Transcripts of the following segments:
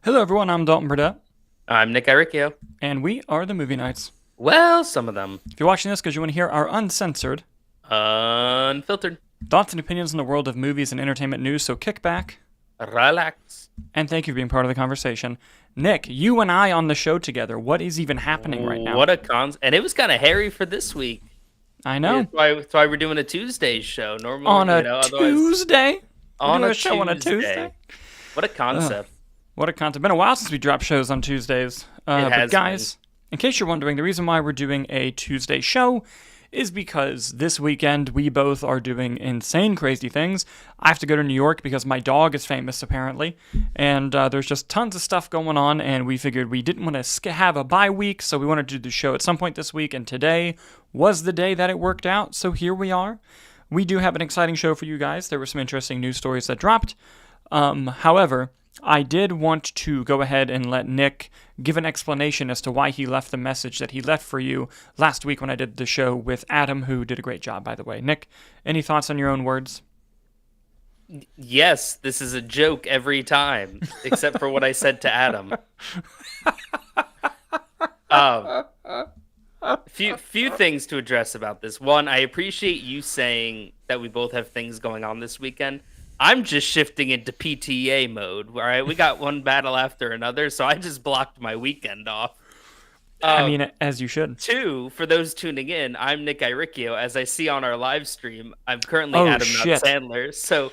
Hello, everyone. I'm Dalton Burdett, I'm Nick Iricchio. and we are the Movie Nights. Well, some of them. If you're watching this because you want to hear our uncensored Unfiltered. thoughts and opinions in the world of movies and entertainment news, so kick back Relax. and thank you for being part of the conversation. Nick, you and I on the show together. What is even happening right now? What a cons. And it was kind of hairy for this week. I know. That's why we're doing a Tuesday show. Normally, On a otherwise, Tuesday? We're on doing a show on a Tuesday? What a concept. What a concept. Been a while since we dropped shows on Tuesdays. It But has guys, in case you're wondering, the reason why we're doing a Tuesday show is because this weekend we both are doing insane, crazy things. I have to go to New York because my dog is famous, apparently. And there's just tons of stuff going on, and we figured we didn't want to have a bye week, so we wanted to do the show at some point this week, and today was the day that it worked out, so here we are. We do have an exciting show for you guys. There were some interesting news stories that dropped. However, I did want to go ahead and let Nick give an explanation as to why he left the message that he left for you last week when I did the show with Adam, who did a great job, by the way. Nick, any thoughts on your own words? Yes, this is a joke every time, except for what I said to Adam. Um, few things to address about this. One, I appreciate you saying that we both have things going on this weekend. I'm just shifting into PTA mode. All right, we got one battle after another, so I just blocked my weekend off. I mean, as you should. Two, for those tuning in, I'm Nick Iricchio. As I see on our live stream, I'm currently Oh, Adam shit. Not Sandler. So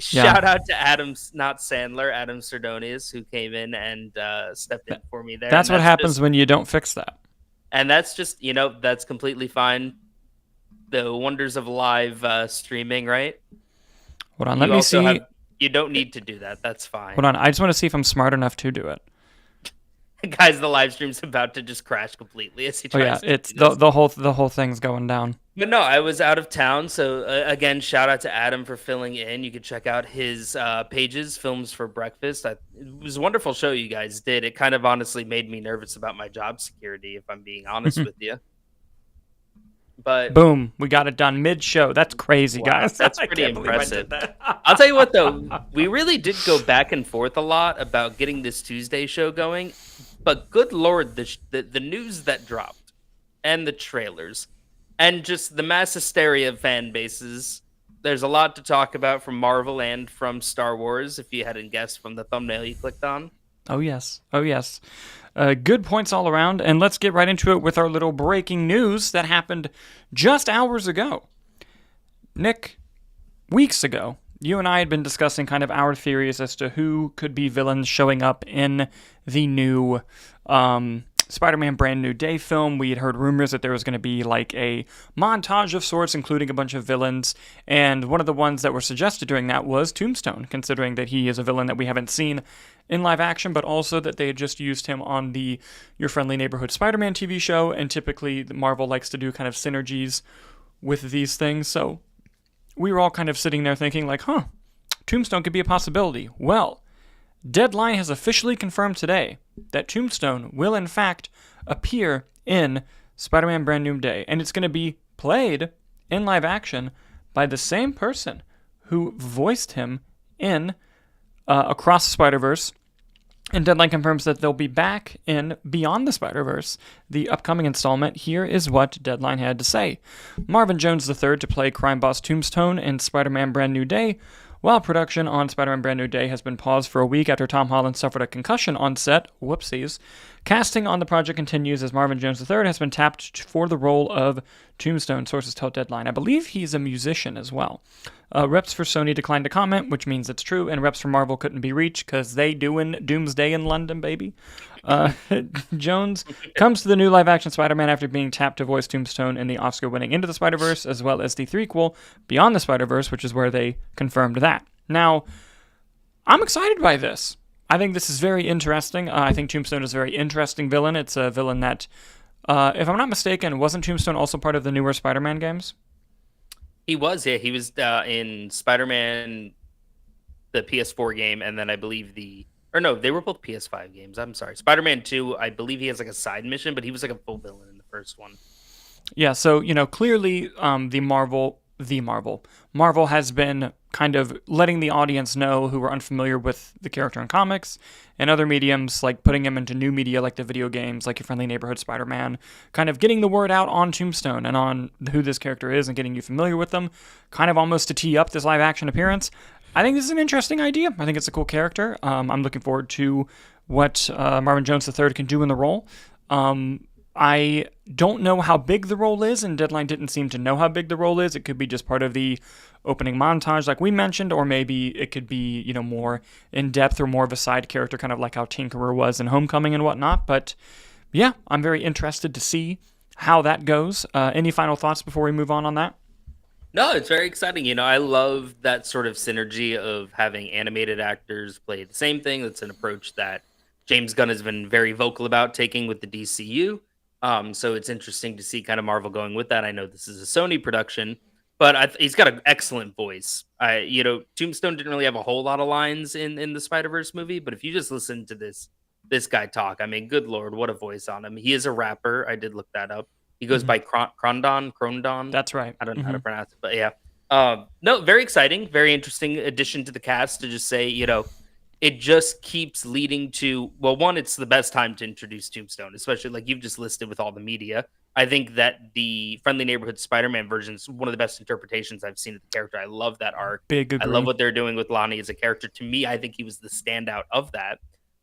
shout out to Adam Not Sandler, Adam Sardonius, who came in and stepped in for me there. That's And what happens just, when you don't fix that. and that's just, that's completely fine. The wonders of live streaming, right? Hold on, let me see. You don't need to do that. That's fine. Hold on, I just want to see if I'm smart enough to do it. Guys, the live stream's about to just crash completely as he Oh tries yeah, to it's do this. the whole thing's going down. But no, I was out of town, so again, shout out to Adam for filling in. You can check out his pages, Films for Breakfast. It was a wonderful show you guys did. It kind of honestly made me nervous about my job security, if I'm being honest with you. But Boom, we got it done mid-show. That's crazy, wow, guys. that's I pretty can't believe I did impressive. that. I'll tell you what, though, we really did go back and forth a lot about getting this Tuesday show going. But good Lord, the news that dropped and the trailers and just the mass hysteria of fan bases. There's a lot to talk about from Marvel and from Star Wars, if you hadn't guessed from the thumbnail you clicked on. Oh, yes. Oh, yes. Good points all around, and let's get right into it with our little breaking news that happened just hours ago. Nick, weeks ago, you and I had been discussing kind of our theories as to who could be villains showing up in the new Spider-Man Brand New Day film. We had heard rumors that there was going to be like a montage of sorts, including a bunch of villains, and one of the ones that were suggested during that was Tombstone, considering that he is a villain that we haven't seen in live action, but also that they had just used him on the Your Friendly Neighborhood Spider-Man TV show, and typically Marvel likes to do kind of synergies with these things, so we were all kind of sitting there thinking like, Tombstone could be a possibility. Well, Deadline has officially confirmed today that Tombstone will in fact appear in Spider-Man Brand New Day, and it's going to be played in live action by the same person who voiced him in Across the Spider-Verse. And Deadline confirms that they'll be back in Beyond the Spider-Verse, the upcoming installment. Here is what Deadline had to say. Marvin Jones III to play crime boss Tombstone in Spider-Man Brand New Day. While production on Spider-Man Brand New Day has been paused for a week after Tom Holland suffered a concussion on set, whoopsies, casting on the project continues as Marvin Jones III has been tapped for the role of Tombstone, sources tell Deadline. I believe he's a musician as well. Reps for Sony declined to comment, which means it's true, and reps for Marvel couldn't be reached because they doing Doomsday in London, baby. Jones comes to the new live-action Spider-Man after being tapped to voice Tombstone in the Oscar-winning Into the Spider-Verse, as well as the threequel Beyond the Spider-Verse, which is where they confirmed that. Now, I'm excited by this. I think this is very interesting. I think Tombstone is a very interesting villain. It's a villain that, if I'm not mistaken, wasn't Tombstone also part of the newer Spider-Man games? He was, yeah. He was in Spider-Man, the PS4 game, and then I believe they were both PS5 games. I'm sorry. Spider-Man 2, I believe he has like a side mission, but he was like a full villain in the first one. Yeah, so, clearly Marvel has been kind of letting the audience know who are unfamiliar with the character in comics and other mediums, like putting him into new media like the video games, like your friendly neighborhood Spider-Man, kind of getting the word out on Tombstone and on who this character is and getting you familiar with them, kind of almost to tee up this live action appearance. I think this is an interesting idea. I think it's a cool character. I'm looking forward to what Marvin Jones III can do in the role. I don't know how big the role is, and Deadline didn't seem to know how big the role is. It could be just part of the opening montage like we mentioned, or maybe it could be, more in-depth or more of a side character, kind of like how Tinkerer was in Homecoming and whatnot. But yeah, I'm very interested to see how that goes. Any final thoughts before we move on that? No, it's very exciting. I love that sort of synergy of having animated actors play the same thing. That's an approach that James Gunn has been very vocal about taking with the DCU. So it's interesting to see kind of Marvel going with that. I know this is a Sony production, but he's got an excellent voice. Tombstone didn't really have a whole lot of lines in the Spider-Verse movie, but if you just listen to this guy talk, I mean, good Lord, what a voice on him. He is a rapper. I did look that up. He goes by Crondon. That's right. I don't know how to pronounce it, but yeah. No, very exciting, very interesting addition to the cast to just say, it just keeps leading to, well, one, it's the best time to introduce Tombstone, especially like you've just listed with all the media. I think that the Friendly Neighborhood Spider-Man version is one of the best interpretations I've seen of the character. I love that arc. Big agree. I love what they're doing with Lonnie as a character. To me, I think he was the standout of that.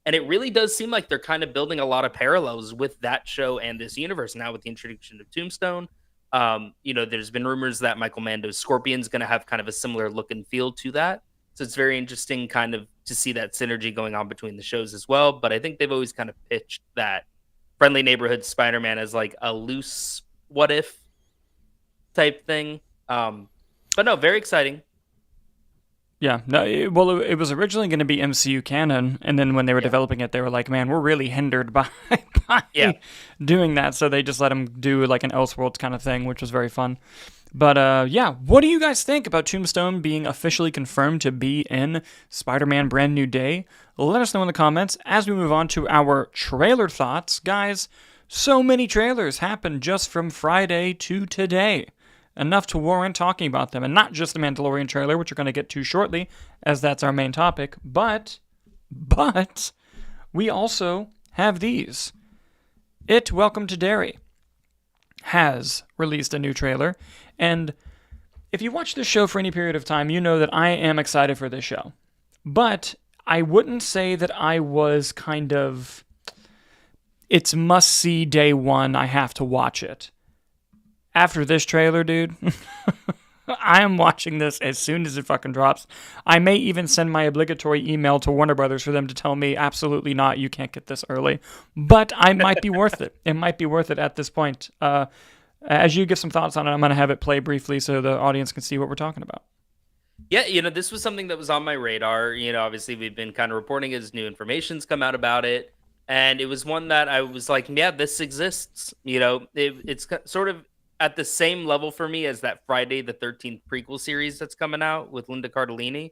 And it really does seem like they're kind of building a lot of parallels with that show and this universe now with the introduction of Tombstone. There's been rumors that Michael Mando's Scorpion's going to have kind of a similar look and feel to that. So it's very interesting kind of to see that synergy going on between the shows as well. But I think they've always kind of pitched that Friendly Neighborhood Spider-Man as like a loose what if type thing. But no, very exciting. Yeah, no. It was originally going to be MCU canon, and then when they were developing it, they were like, "Man, we're really hindered by doing that." So they just let him do like an Elseworlds kind of thing, which was very fun. But what do you guys think about Tombstone being officially confirmed to be in Spider-Man Brand New Day? Let us know in the comments as we move on to our trailer thoughts. Guys, so many trailers happened just from Friday to today. Enough to warrant talking about them. And not just the Mandalorian trailer, which we're going to get to shortly, as that's our main topic, but we also have these. Welcome to Derry has released a new trailer, and if you watch this show for any period of time, you know that I am excited for this show. But I wouldn't say that I was kind of, it's must-see day one, I have to watch it. After this trailer, dude, I am watching this as soon as it fucking drops. I may even send my obligatory email to Warner Brothers for them to tell me, absolutely not, you can't get this early. But I might be worth it. It might be worth it at this point. As you give some thoughts on it, I'm going to have it play briefly so the audience can see what we're talking about. Yeah, this was something that was on my radar. Obviously we've been kind of reporting as new information's come out about it. And it was one that I was like, yeah, this exists. It's sort of at the same level for me as that Friday the 13th prequel series that's coming out with Linda Cardellini,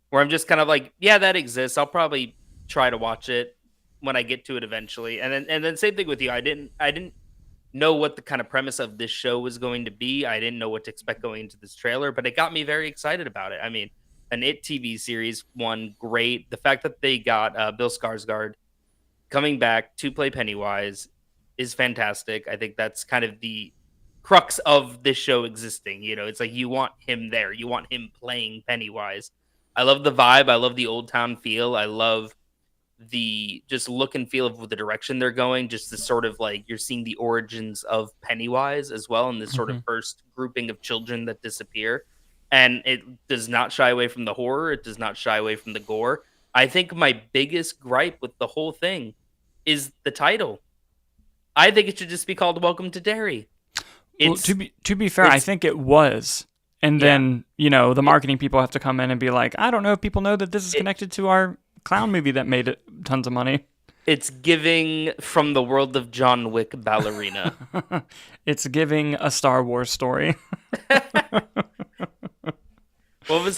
where I'm just kind of like, yeah, that exists. I'll probably try to watch it when I get to it eventually. And then same thing with you. I didn't know what the kind of premise of this show was going to be. I didn't know what to expect going into this trailer, but it got me very excited about it. I mean, an It TV series, one, great. The fact that they got Bill Skarsgård coming back to play Pennywise is fantastic. I think that's kind of the crux of this show existing. It's like you want him there. You want him playing Pennywise. I love the vibe. I love the old town feel. I love the just look and feel of the direction they're going. Just this sort of like you're seeing the origins of Pennywise as well, and this sort of first grouping of children that disappear. And it does not shy away from the horror. It does not shy away from the gore. I think my biggest gripe with the whole thing is the title. I think it should just be called Welcome to Derry. Well, to be fair, I think it was. And then, the marketing people have to come in and be like, I don't know if people know that this is connected to our clown movie that made it tons of money. It's giving From the World of John Wick ballerina. It's giving a Star Wars story. What was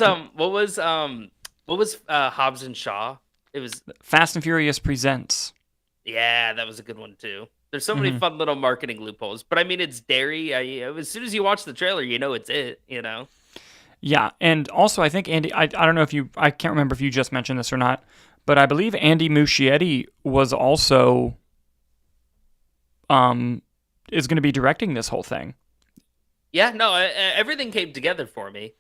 Hobbs and Shaw? It was Fast and Furious Presents. Yeah, that was a good one too. There's so many fun little marketing loopholes, but I mean, it's Derry. As soon as you watch the trailer, it's it. Yeah, and also I think Andy. I don't know if you. I can't remember if you just mentioned this or not, but I believe Andy Muschietti was also um is going to be directing this whole thing. Yeah, no, everything came together for me.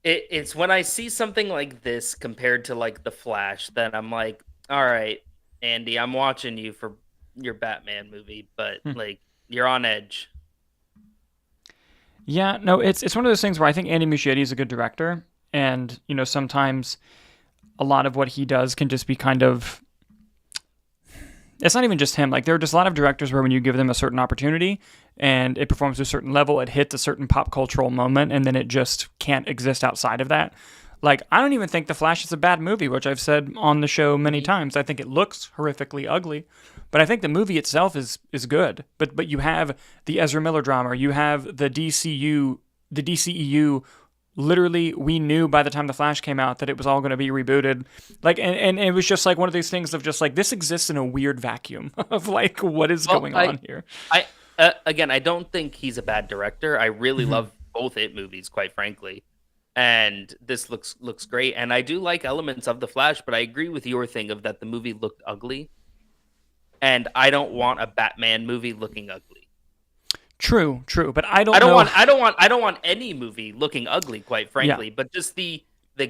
It's when I see something like this compared to like The Flash, then I'm like, all right, Andy, I'm watching you for your Batman movie, but Hmm. like you're on edge. Yeah, no, it's one of those things where I think Andy Muschietti is a good director, and sometimes a lot of what he does can just be kind of. It's not even just him. Like there are just a lot of directors where when you give them a certain opportunity and it performs to a certain level, it hits a certain pop cultural moment, and then it just can't exist outside of that. Like I don't even think The Flash is a bad movie, which I've said on the show many times. I think it looks horrifically ugly, but I think the movie itself is good. But you have the Ezra Miller drama, you have the DCEU. Literally, we knew by the time The Flash came out that it was all going to be rebooted. Like, and it was just like one of these things of just like this exists in a weird vacuum of like what is Well, going on here. I again, I don't think he's a bad director. I really Mm-hmm. love both It movies, quite frankly, and this looks great. And I do like elements of The Flash, but I agree with your thing of that the movie looked ugly, and I don't want a Batman movie looking ugly. True, true, but I don't know. I don't want any movie looking ugly, quite Yeah, frankly. But just the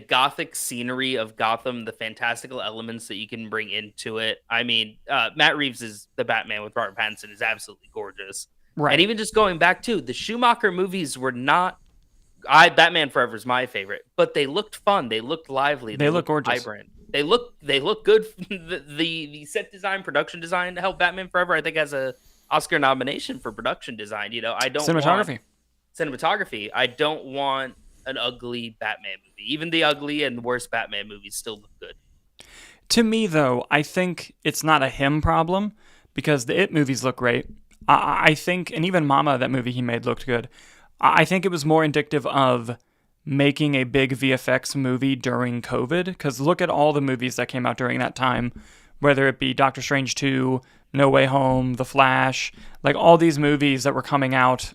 gothic scenery of Gotham, the fantastical elements that you can bring into it. I mean, Matt Reeves is the Batman with Robert Pattinson is absolutely gorgeous. And right. even just going back to the Schumacher movies were not. I Batman Forever is my favorite, but they looked fun. They looked lively. They They look looked gorgeous. vibrant. They look good. The set design, production design to help Batman Forever, I think, has a Oscar nomination for production design. I don't want Cinematography. cinematography. I don't want an ugly Batman movie. Even the ugly and worst Batman movies still look good. To me, though, I think it's not a him problem because the It movies look great. I think, and even Mama, that movie he made, looked good. I think it was more indicative of making a big VFX movie during COVID. Because look at all the movies that came out during that time, whether it be Doctor Strange 2, No Way Home, The Flash, like all these movies that were coming out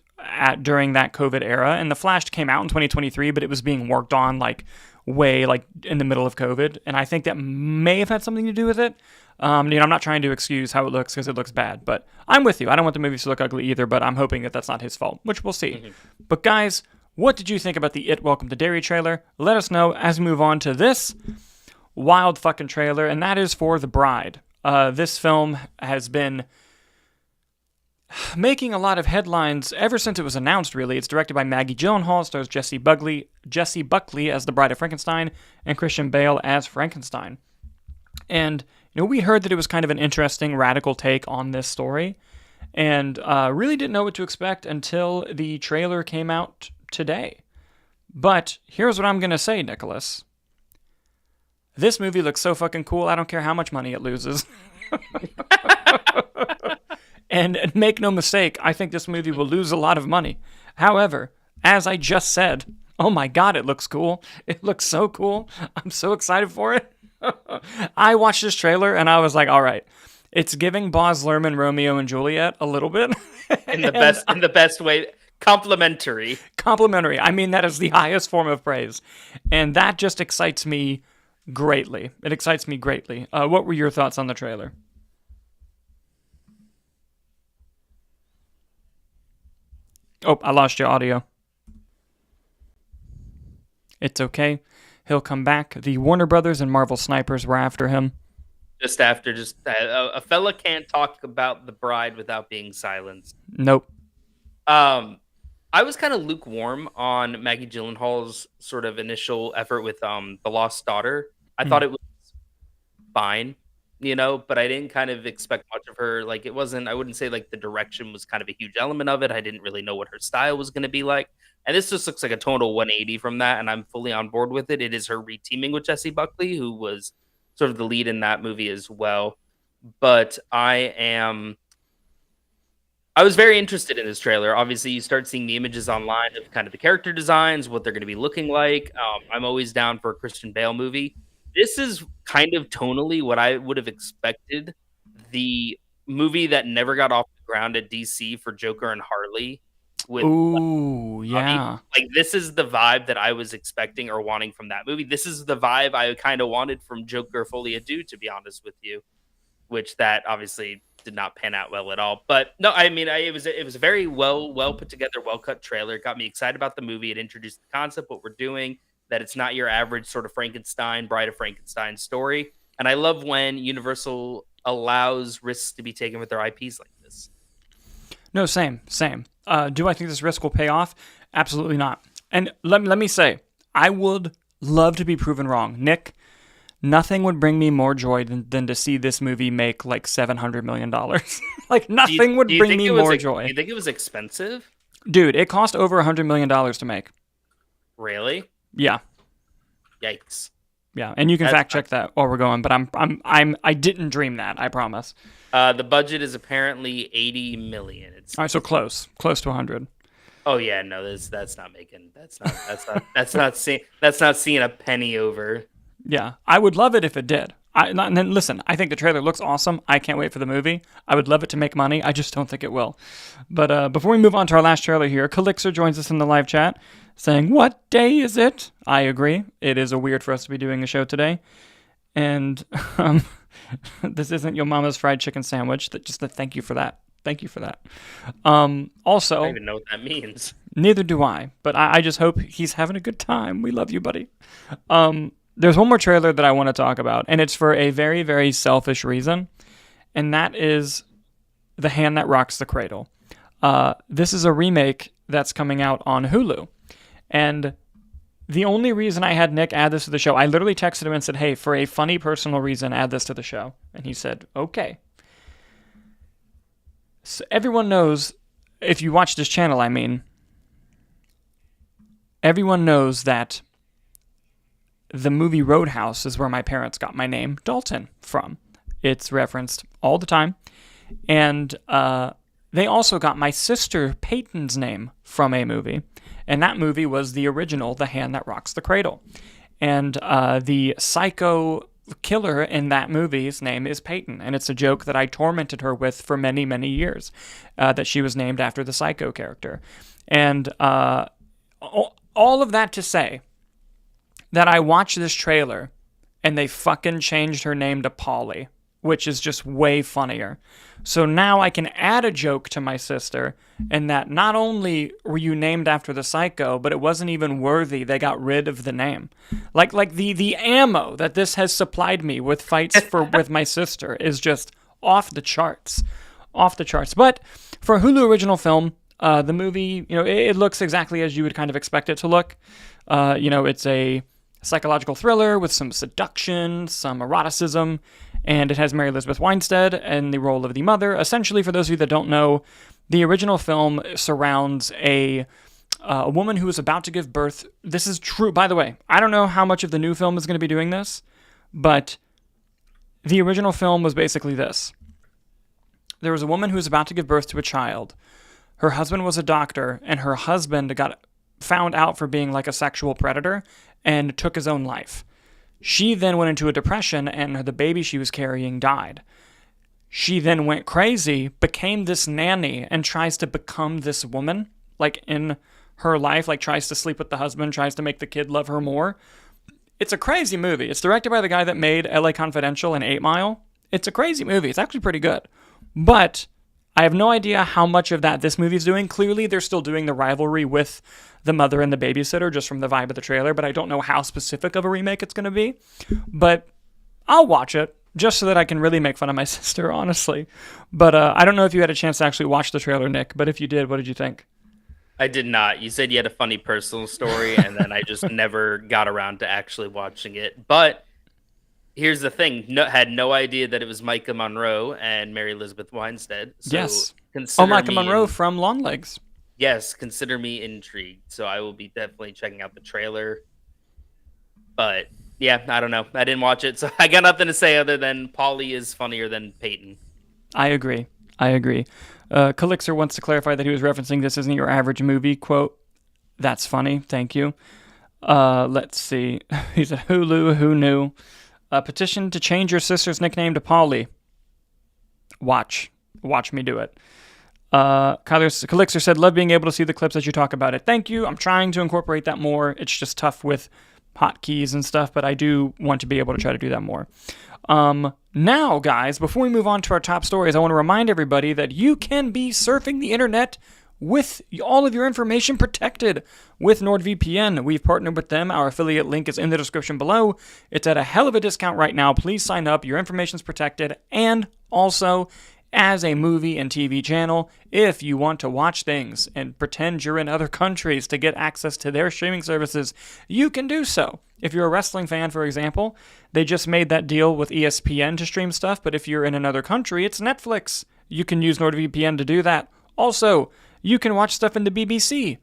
during that COVID era. And The Flash came out in 2023, but it was being worked on like way like in the middle of COVID, and I think that may have had something to do with it. I'm not trying to excuse how it looks because it looks bad, but I'm with you. I don't want the movies to look ugly either, but I'm hoping that that's not his fault, which we'll see. Mm-hmm. But guys, what did you think about the It Welcome to Derry trailer? Let us know as we move on to this wild fucking trailer, and that is for The Bride. This film has been making a lot of headlines ever since it was announced, really. It's directed by Maggie Gyllenhaal, stars Jesse Buckley as the Bride of Frankenstein, and Christian Bale as Frankenstein. And, we heard that it was kind of an interesting, radical take on this story, and really didn't know what to expect until the trailer came out today. But here's what I'm going to say, Nicholas. This movie looks so fucking cool, I don't care how much money it loses. And make no mistake, I think this movie will lose a lot of money. However, as I just said, oh my god, it looks cool. It looks so cool. I'm so excited for it. I watched this trailer and I was like, all right, it's giving Baz Luhrmann Romeo and Juliet a little bit. In the best way, complimentary. Complimentary. I mean, that is the highest form of praise. And that just excites me greatly. It excites me greatly. What were your thoughts on the trailer? Oh, I lost your audio. It's okay. He'll come back. The Warner Brothers and Marvel snipers were after him. Just after, a fella can't talk about The Bride without being silenced. Nope. I was kind of lukewarm on Maggie Gyllenhaal's sort of initial effort with The Lost Daughter. I thought it was fine, but I didn't kind of expect much of her. Like it wasn't. I wouldn't say like the direction was kind of a huge element of it. I didn't really know what her style was going to be like. And this just looks like a total 180 from that, and I'm fully on board with it. It is her reteaming with Jesse Buckley, who was sort of the lead in that movie as well. But I was very interested in this trailer. Obviously, you start seeing the images online of kind of the character designs, what they're going to be looking like. I'm always down for a Christian Bale movie. This is kind of tonally what I would have expected. The movie that never got off the ground at DC for Joker and Harley with Ooh, yeah. like this is the vibe that I was expecting or wanting from that movie. This is the vibe I kind of wanted from Joker Folie à Deux, to be honest with you, which that obviously did not pan out well at all. But no, I mean, it was a very well put together, well cut trailer. It got me excited about the movie. It introduced the concept, what we're doing, that it's not your average sort of Frankenstein, Bride of Frankenstein story. And I love when Universal allows risks to be taken with their IPs like this. No, same. Do I think this risk will pay off? Absolutely not. And let me say, I would love to be proven wrong. Nick, nothing would bring me more joy than to see this movie make like $700 million. Like, nothing would bring me more joy. Do you think it was expensive? Dude, it cost over $100 million to make. Really? Yeah. Yikes. Yeah, and you can fact check that while we're going, but I didn't dream that, I promise. The budget is apparently $80 million. All right, so close to 100. Oh yeah, no, that's not seeing a penny over. Yeah, I would love it if it did. And then listen, I think the trailer looks awesome. I can't wait for the movie. I would love it to make money. I just don't think it will. But before we move on to our last trailer here, Calixer joins us in the live chat saying, "What day is it?" I agree. It is weird for us to be doing a show today. And this isn't your mama's fried chicken sandwich. Thank you for that. Thank you for that. Also, I don't even know what that means. Neither do I. But I just hope he's having a good time. We love you, buddy. There's one more trailer that I want to talk about, and it's for a very, very selfish reason, and that is The Hand That Rocks the Cradle. This is a remake that's coming out on Hulu, and the only reason I had Nick add this to the show, I literally texted him and said, "Hey, for a funny personal reason, add this to the show." And he said, "Okay." So everyone knows, if you watch this channel, I mean, everyone knows that the movie Roadhouse is where my parents got my name, Dalton, from. It's referenced all the time. And they also got my sister Peyton's name from a movie. And that movie was the original, The Hand That Rocks the Cradle. And the psycho killer in that movie's name is Peyton. And it's a joke that I tormented her with for many, many years, that she was named after the psycho character. And all of that to say that I watched this trailer and they fucking changed her name to Polly, which is just way funnier. So now I can add a joke to my sister, and that not only were you named after the psycho, but it wasn't even worthy. They got rid of the name. Like the ammo that this has supplied me with fights with my sister is just off the charts. But for a Hulu original film, the movie, it looks exactly as you would kind of expect it to look. It's a psychological thriller with some seduction, some eroticism, and it has Mary Elizabeth Winstead in the role of the mother. Essentially, for those of you that don't know, the original film surrounds a woman who is about to give birth. This is true, by the way. I don't know how much of the new film is going to be doing this, but the original film was basically this. There was a woman who was about to give birth to a child. Her husband was a doctor, and her husband got found out for being like a sexual predator and took his own life. She then went into a depression, and the baby she was carrying died. She then went crazy, became this nanny, and tries to become this woman, like in her life, like tries to sleep with the husband, tries to make the kid love her more. It's a crazy movie. It's directed by the guy that made LA Confidential and 8 Mile. It's a crazy movie. It's actually pretty good. But I have no idea how much of that this movie's doing. Clearly, they're still doing the rivalry with the mother and the babysitter, just from the vibe of the trailer, but I don't know how specific of a remake it's going to be. But I'll watch it, just so that I can really make fun of my sister, honestly. But I don't know if you had a chance to actually watch the trailer, Nick, but if you did, what did you think? I did not. You said you had a funny personal story, and then I just never got around to actually watching it. But here's the thing. Had no idea that it was Micah Monroe and Mary Elizabeth Winstead. So yes. Micah Monroe from Longlegs. Yes, consider me intrigued. So I will be definitely checking out the trailer. But yeah, I don't know. I didn't watch it, so I got nothing to say other than Polly is funnier than Peyton. I agree. Calixer wants to clarify that he was referencing "This isn't your average movie" quote. That's funny. Thank you. Let's see. He's at Hulu. Who knew? Petition to change your sister's nickname to Polly. Watch me do it. Calixer said, love being able to see the clips as you talk about it. Thank you. I'm trying to incorporate that more. It's just tough with hotkeys and stuff, but I do want to be able to try to do that more. Now, guys, before we move on to our top stories, I want to remind everybody that you can be surfing the internet with all of your information protected with NordVPN. We've partnered with them. Our affiliate link is in the description below. It's at a hell of a discount right now. Please sign up. Your information's protected. And also, as a movie and TV channel, if you want to watch things and pretend you're in other countries to get access to their streaming services, you can do so. If you're a wrestling fan, for example, they just made that deal with ESPN to stream stuff, but if you're in another country, it's Netflix. You can use NordVPN to do that. Also, you can watch stuff in the BBC.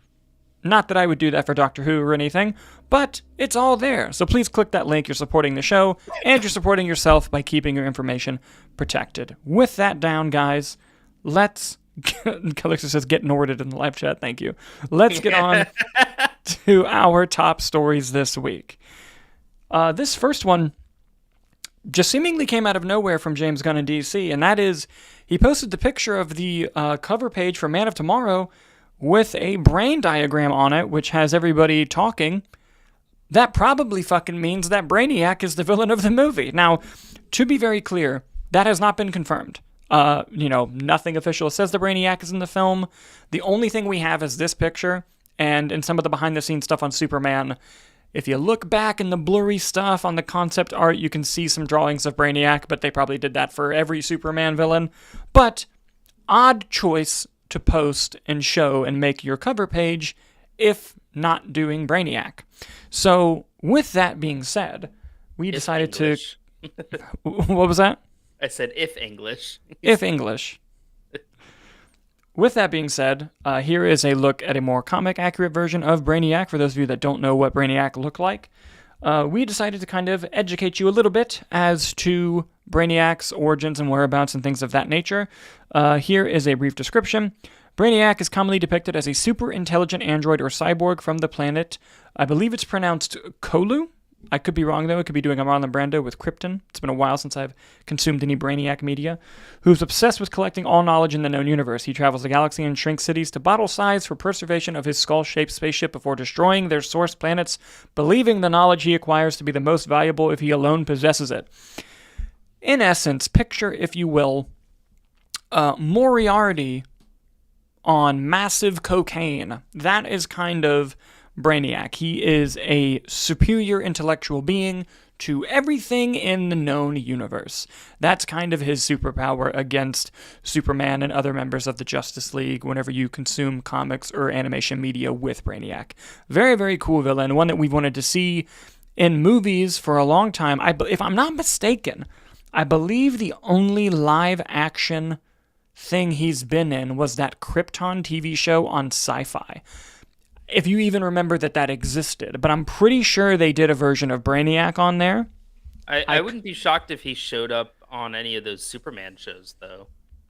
Not that I would do that for Doctor Who or anything, but it's all there. So please click that link. You're supporting the show, and you're supporting yourself by keeping your information protected. With that down, guys, let's... Calixer says, get Norded in the live chat. Thank you. Let's get on to our top stories this week. This first one just seemingly came out of nowhere from James Gunn in DC, and that is he posted the picture of the cover page for Man of Tomorrow with a brain diagram on it, which has everybody talking. That probably fucking means that Brainiac is the villain of the movie. Now, to be very clear, that has not been confirmed. Nothing official says the Brainiac is in the film. The only thing we have is this picture, and in some of the behind-the-scenes stuff on Superman. If you look back in the blurry stuff on the concept art, you can see some drawings of Brainiac, but they probably did that for every Superman villain. But odd choice to post and show and make your cover page if not doing Brainiac. So with that being said, we decided to... What was that? I said if English. If English. With that being said, here is a look at a more comic-accurate version of Brainiac. For those of you that don't know what Brainiac looked like, we decided to kind of educate you a little bit as to Brainiac's origins and whereabouts and things of that nature. Here is a brief description. Brainiac is commonly depicted as a super-intelligent android or cyborg from the planet, I believe it's pronounced Kolu? I could be wrong, though. It could be doing a Marlon Brando with Krypton. It's been a while since I've consumed any Brainiac media. Who's obsessed with collecting all knowledge in the known universe. He travels the galaxy and shrinks cities to bottle size for preservation of his skull-shaped spaceship before destroying their source planets, believing the knowledge he acquires to be the most valuable if he alone possesses it. In essence, picture, if you will, Moriarty on massive cocaine. That is kind of Brainiac. He is a superior intellectual being to everything in the known universe. That's kind of his superpower against Superman and other members of the Justice League whenever you consume comics or animation media with Brainiac. Very, very cool villain. One that we've wanted to see in movies for a long time. If I'm not mistaken, I believe the only live action thing he's been in was that Krypton TV show on Sci-Fi. If you even remember that existed. But I'm pretty sure they did a version of Brainiac on there. I wouldn't be shocked if he showed up on any of those Superman shows, though.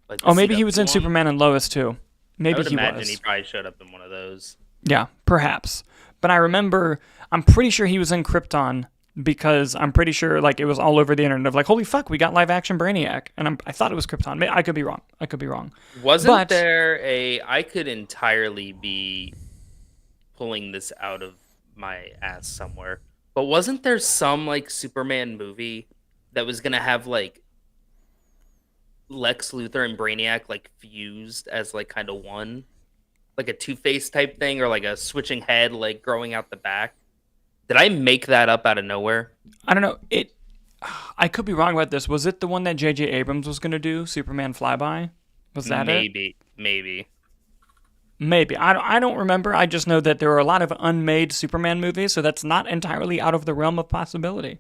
Like maybe he was in Superman and Lois, too. Maybe he imagine he probably showed up in one of those. Yeah, perhaps. But I'm pretty sure he was in Krypton because I'm pretty sure it was all over the internet of holy fuck, we got live action Brainiac. And I thought it was Krypton. I could be wrong. Wasn't there I could entirely be pulling this out of my ass somewhere, but wasn't there some Superman movie that was gonna have Lex Luthor and Brainiac fused as kind of one, like a Two-Face type thing, or a switching head growing out the back? Did I make that up out of nowhere? I don't know. I could be wrong about this. Was it the one that J.J. Abrams was gonna do, Superman Flyby? Was that it? Maybe. I don't remember. I just know that there are a lot of unmade Superman movies, so that's not entirely out of the realm of possibility.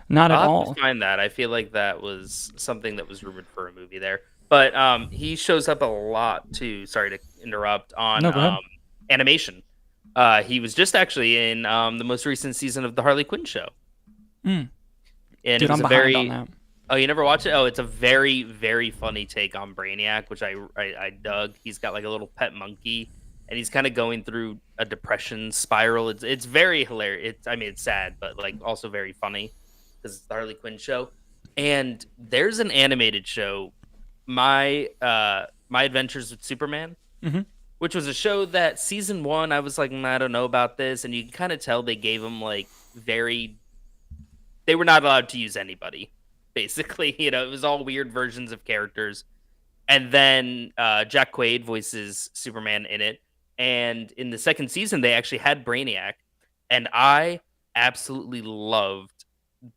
Not at all. I'll have to find that. I feel like that was something that was rumored for a movie there. But he shows up a lot, too. Sorry to interrupt. On animation. He was just actually in the most recent season of the Harley Quinn show. And it was on that. Oh, you never watched it? Oh, it's a very, very funny take on Brainiac, which I dug. He's got a little pet monkey, and he's kind of going through a depression spiral. It's very hilarious. It's sad, but also very funny because it's the Harley Quinn show. And there's an animated show. My My Adventures with Superman, Mm-hmm. which was a show that season 1, I was like, I don't know about this. And you can kind of tell they gave him like they were not allowed to use anybody, basically. It was all weird versions of characters. And then Jack Quaid voices Superman in it. And in the second season, they actually had Brainiac. And I absolutely loved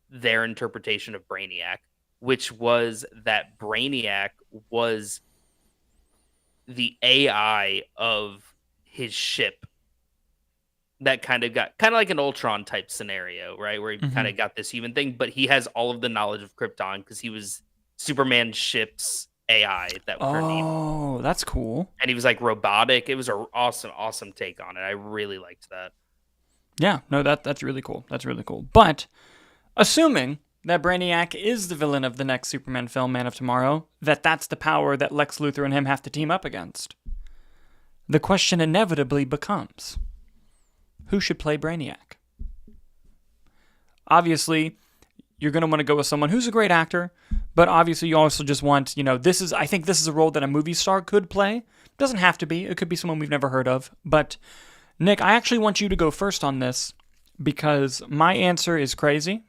their interpretation of Brainiac, which was that Brainiac was the AI of his ship that kind of like an Ultron type scenario, right? Where he kind of got this human thing, but he has all of the knowledge of Krypton because he was Superman's ship's AI. That was her name. Oh, that's cool. And he was like robotic. It was an awesome take on it. I really liked that. Yeah, no, that's really cool. That's really cool. But assuming that Brainiac is the villain of the next Superman film, Man of Tomorrow, that's the power that Lex Luthor and him have to team up against, the question inevitably becomes, who should play Brainiac? Obviously, you're going to want to go with someone who's a great actor, but obviously you also just want, I think this is a role that a movie star could play. Doesn't have to be. It could be someone we've never heard of. But, Nick, I actually want you to go first on this because my answer is crazy.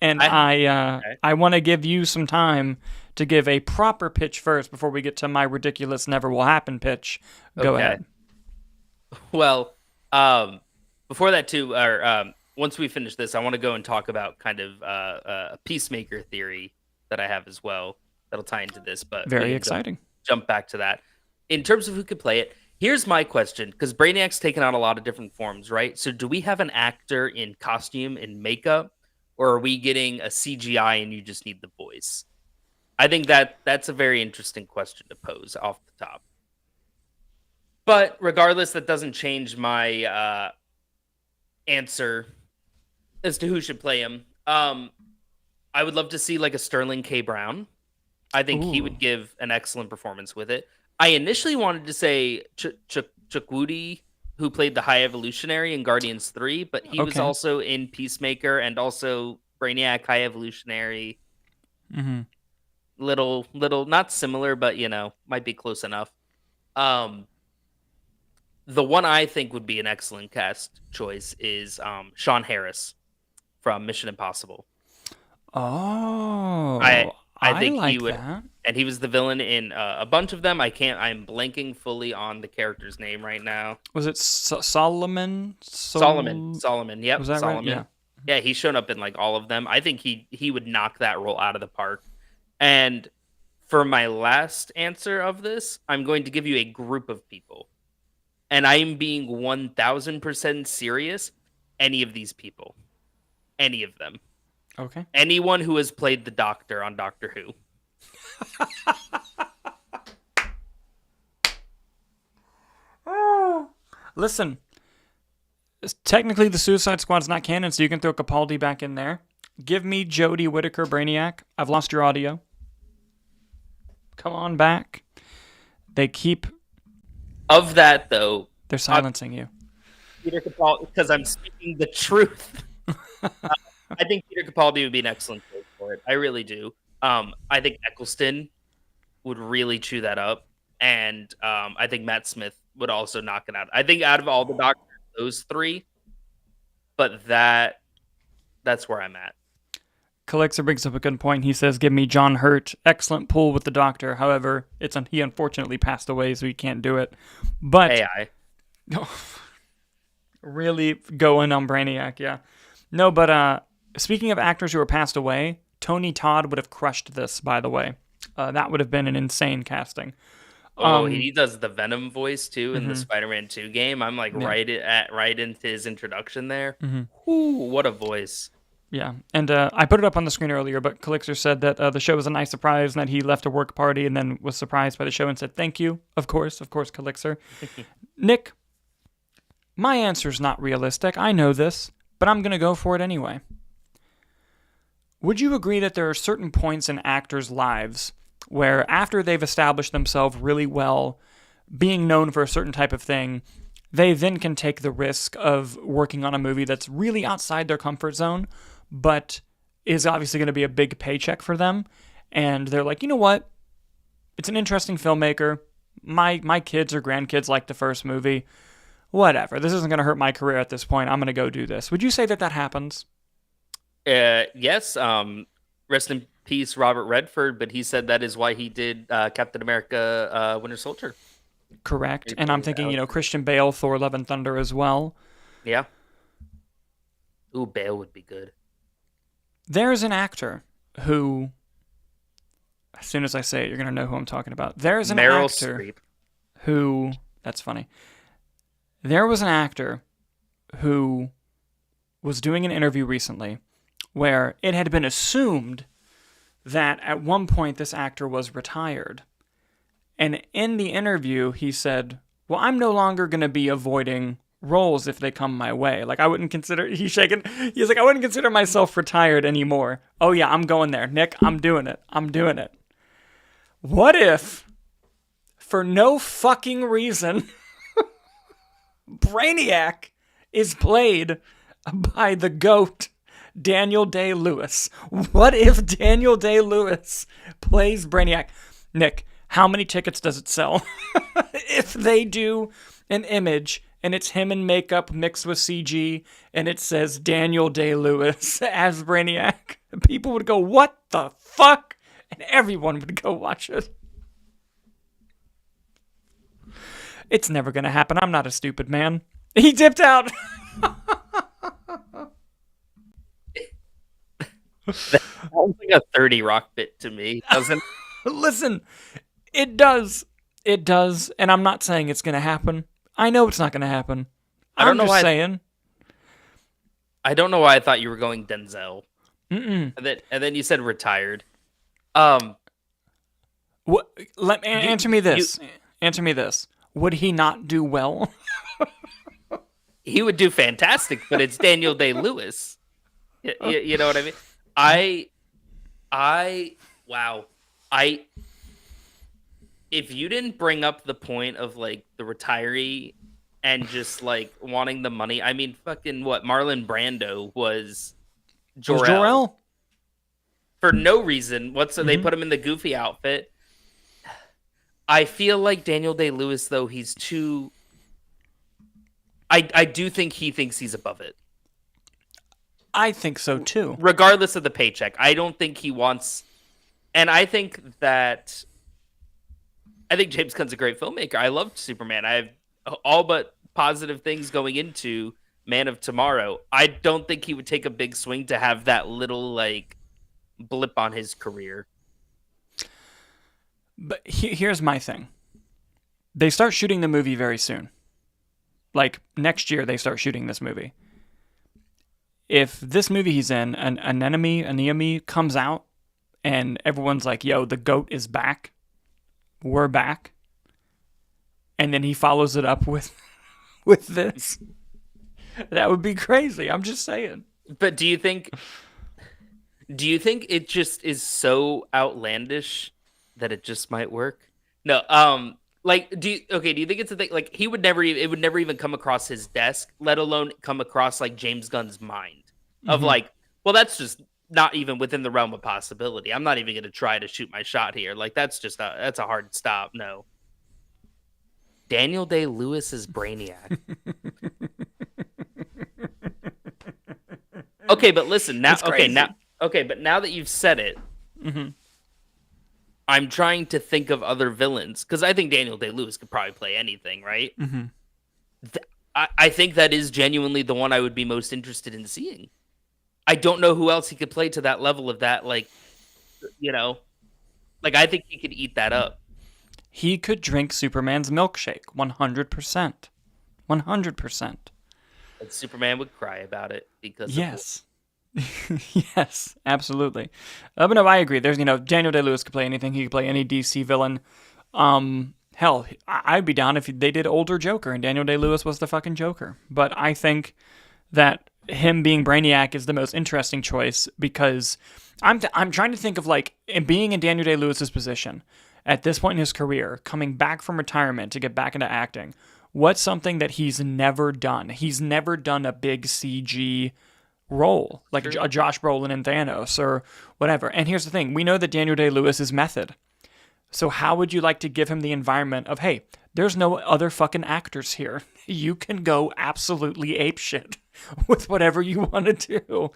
And I want to give you some time to give a proper pitch first before we get to my ridiculous never will happen pitch. Go ahead. Well, before that too, or once we finish this, I want to go and talk about kind of a Peacemaker theory that I have as well that'll tie into this. But very exciting. Jump back to that. In terms of who could play it, here's my question, because Brainiac's taken on a lot of different forms, right? So do we have an actor in costume and makeup, or are we getting a CGI and you just need the voice? I think that's a very interesting question to pose off the top. But regardless, that doesn't change my answer as to who should play him. I would love to see like a Sterling K. Brown. I think he would give an excellent performance with it. I initially wanted to say Chukwudi, who played the High Evolutionary in Guardians 3, but he was also in Peacemaker and also Brainiac, High Evolutionary. Mm-hmm. Little, not similar, but might be close enough. The one I think would be an excellent cast choice is Sean Harris from Mission Impossible. Oh, I think like he would, that. And he was the villain in a bunch of them. I'm blanking fully on the character's name right now. Was it Solomon? Solomon. Yep. Was that Solomon. right? Yeah, he's shown up in like all of them. I think he would knock that role out of the park. And for my last answer of this, I'm going to give you a group of people. And I am being 1000% serious. Any of these people. Any of them. Okay. Anyone who has played the Doctor on Doctor Who. Listen, technically the Suicide Squad's not canon, so you can throw Capaldi back in there. Give me Jodie Whittaker Brainiac. I've lost your audio. Come on back. They keep... Of that, though... They're silencing you. Peter Capaldi, because I'm speaking the truth. I think Peter Capaldi would be an excellent choice for it. I really do. I think Eccleston would really chew that up. And I think Matt Smith would also knock it out. I think out of all the Doctors, those three. But that's where I'm at. Calixer brings up a good point. He says, give me John Hurt. Excellent pull with the Doctor. However, he unfortunately passed away, so he can't do it. But AI. Really going on Brainiac, yeah. No, but speaking of actors who are passed away, Tony Todd would have crushed this, by the way. That would have been an insane casting. He does the Venom voice, too, in the Spider-Man 2 game. I'm like right into his introduction there. Mm-hmm. Ooh, what a voice. Yeah, and I put it up on the screen earlier, but Calixer said that the show was a nice surprise and that he left a work party and then was surprised by the show and said, thank you. Of course, Calixer. Nick, my answer's not realistic. I know this, but I'm going to go for it anyway. Would you agree that there are certain points in actors' lives where after they've established themselves really well, being known for a certain type of thing, they then can take the risk of working on a movie that's really outside their comfort zone, but is obviously going to be a big paycheck for them. And they're like, you know what? It's an interesting filmmaker. My kids or grandkids like the first movie. Whatever. This isn't going to hurt my career at this point. I'm going to go do this. Would you say that happens? Yes. Rest in peace, Robert Redford. But he said that is why he did Captain America: Winter Soldier. Correct. And I'm thinking, Christian Bale, Thor: Love and Thunder as well. Yeah. Ooh, Bale would be good. There's an actor who, as soon as I say it, you're going to know who I'm talking about. There's an Meryl actor Streep. who, that's funny. There was an actor who was doing an interview recently where it had been assumed that at one point this actor was retired. And in the interview, he said, well, I'm no longer going to be avoiding roles if they come my way. Like, I wouldn't consider, he's shaking, he's like, I wouldn't consider myself retired anymore. Oh yeah, I'm going there. Nick, I'm doing it. I'm doing it. What if, for no fucking reason, Brainiac is played by the GOAT, Daniel Day-Lewis? What if Daniel Day-Lewis plays Brainiac? Nick, how many tickets does it sell if they do an image and it's him in makeup mixed with CG and it says Daniel Day-Lewis as Brainiac? People would go, what the fuck? And everyone would go watch it. It's never going to happen. I'm not a stupid man. He dipped out. That sounds like a 30 Rock bit to me, doesn't it? Listen, it does. It does. And I'm not saying it's going to happen. I know it's not going to happen. I'm just saying. I don't know why I thought you were going Denzel. Mm-mm. And then you said retired. What? Answer me this. Answer me this. Would he not do well? He would do fantastic, but it's Daniel Day-Lewis. You know what I mean? Wow. If you didn't bring up the point of like the retiree and just like wanting the money, I mean, fucking what? Marlon Brando was Jor-El. For no reason whatsoever. They put him in the goofy outfit. I feel like Daniel Day-Lewis, though, he's too... I do think he thinks he's above it. I think so, too. Regardless of the paycheck. I don't think he wants... And I think James Gunn's a great filmmaker. I loved Superman. I have all but positive things going into Man of Tomorrow. I don't think he would take a big swing to have that little, like, blip on his career. But here's my thing. They start shooting the movie very soon. Like, next year they start shooting this movie. If this movie he's in, an enemy comes out, and everyone's like, yo, the GOAT is back. We're back. And then he follows it up with this. That would be crazy. I'm just saying. But do you think it just is so outlandish that it just might work? No. Like, do you think it's a thing? Like, it would never even come across his desk, let alone come across like James Gunn's mind of like, well, that's just not even within the realm of possibility. I'm not even going to try to shoot my shot here. Like, that's a hard stop. No. Daniel Day-Lewis is Brainiac. Okay, but listen now. But now that you've said it, I'm trying to think of other villains because I think Daniel Day-Lewis could probably play anything, right? I think that is genuinely the one I would be most interested in seeing. I don't know who else he could play to that level of that, like, like I think he could eat that up. He could drink Superman's milkshake, 100%. 100%. And Superman would cry about it because yes. Yes, absolutely. But no, I agree. There's, Daniel Day-Lewis could play anything. He could play any DC villain. Hell, I'd be down if they did older Joker and Daniel Day-Lewis was the fucking Joker. But I think that him being Brainiac is the most interesting choice because I'm trying to think of like being in Daniel Day-Lewis's position at this point in his career, coming back from retirement to get back into acting. What's something that he's never done? He's never done a big CG role, like a Josh Brolin in Thanos or whatever. And here's the thing. We know that Daniel Day-Lewis is method. So how would you like to give him the environment of, hey, there's no other fucking actors here. You can go absolutely apeshit with whatever you want to do,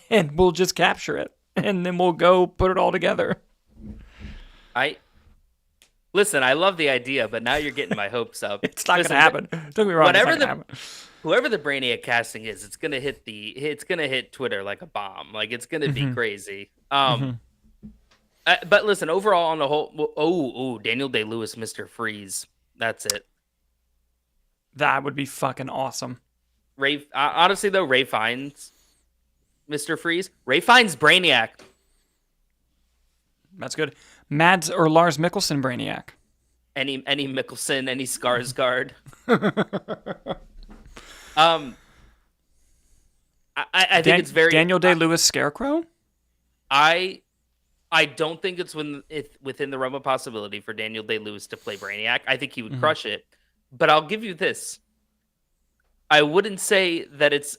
and we'll just capture it, and then we'll go put it all together. Listen, I love the idea, but now you're getting my hopes up. It's not going to happen. Don't get me wrong. Whoever the Brainiac casting is, it's gonna hit Twitter like a bomb. Like it's gonna be crazy. But listen, overall on the whole, Daniel Day-Lewis, Mr. Freeze. That's it. That would be fucking awesome. Honestly though, Ray Fiennes, Mr. Freeze. Ray Fiennes, Brainiac. That's good. Mads or Lars Mikkelsen, Brainiac. Any Mikkelsen, any Skarsgård. I think it's very Daniel Day-Lewis Scarecrow. I don't think it's within the realm of possibility for Daniel Day-Lewis to play Brainiac. I think he would crush it. But I'll give you this. I wouldn't say that it's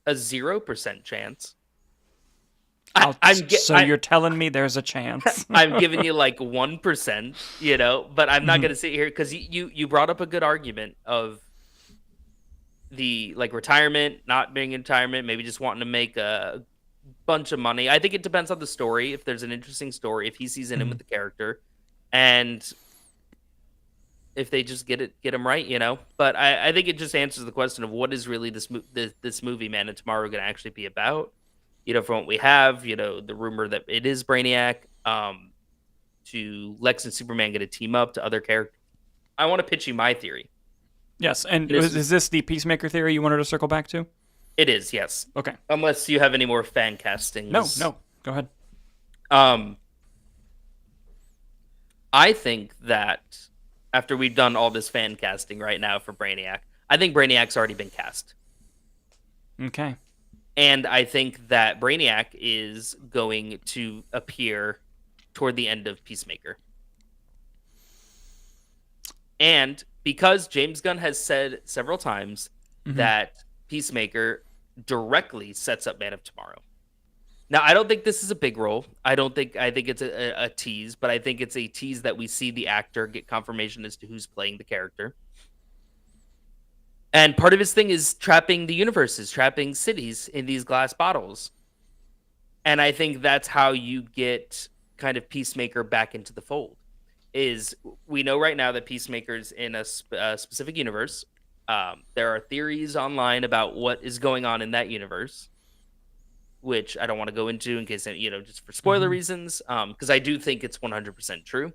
a 0% chance. You're telling me there's a chance. I'm giving you like 1%, but I'm not going to sit here because you brought up a good argument of the like retirement, not being in retirement, maybe just wanting to make a bunch of money. I think it depends on the story. If there's an interesting story, if he sees in him with the character, and if they just get him right, But I think it just answers the question of what is really this movie, Man of Tomorrow, going to actually be about. From what we have, the rumor that it is Brainiac, to Lex and Superman going to team up to other characters. I want to pitch you my theory. Yes, and is this the Peacemaker theory you wanted to circle back to? It is, yes. Okay. Unless you have any more fan castings. No. Go ahead. I think that after we've done all this fan casting right now for Brainiac, I think Brainiac's already been cast. Okay. And I think that Brainiac is going to appear toward the end of Peacemaker. And because James Gunn has said several times that Peacemaker directly sets up Man of Tomorrow. Now, I don't think this is a big role. I think it's a tease, but I think it's a tease that we see the actor get confirmation as to who's playing the character. And part of his thing is trapping the universes, trapping cities in these glass bottles. And I think that's how you get kind of Peacemaker back into the fold. Is we know right now that Peacemaker's in a specific universe. There are theories online about what is going on in that universe, which I don't want to go into in case, just for spoiler reasons, because I do think it's 100% true.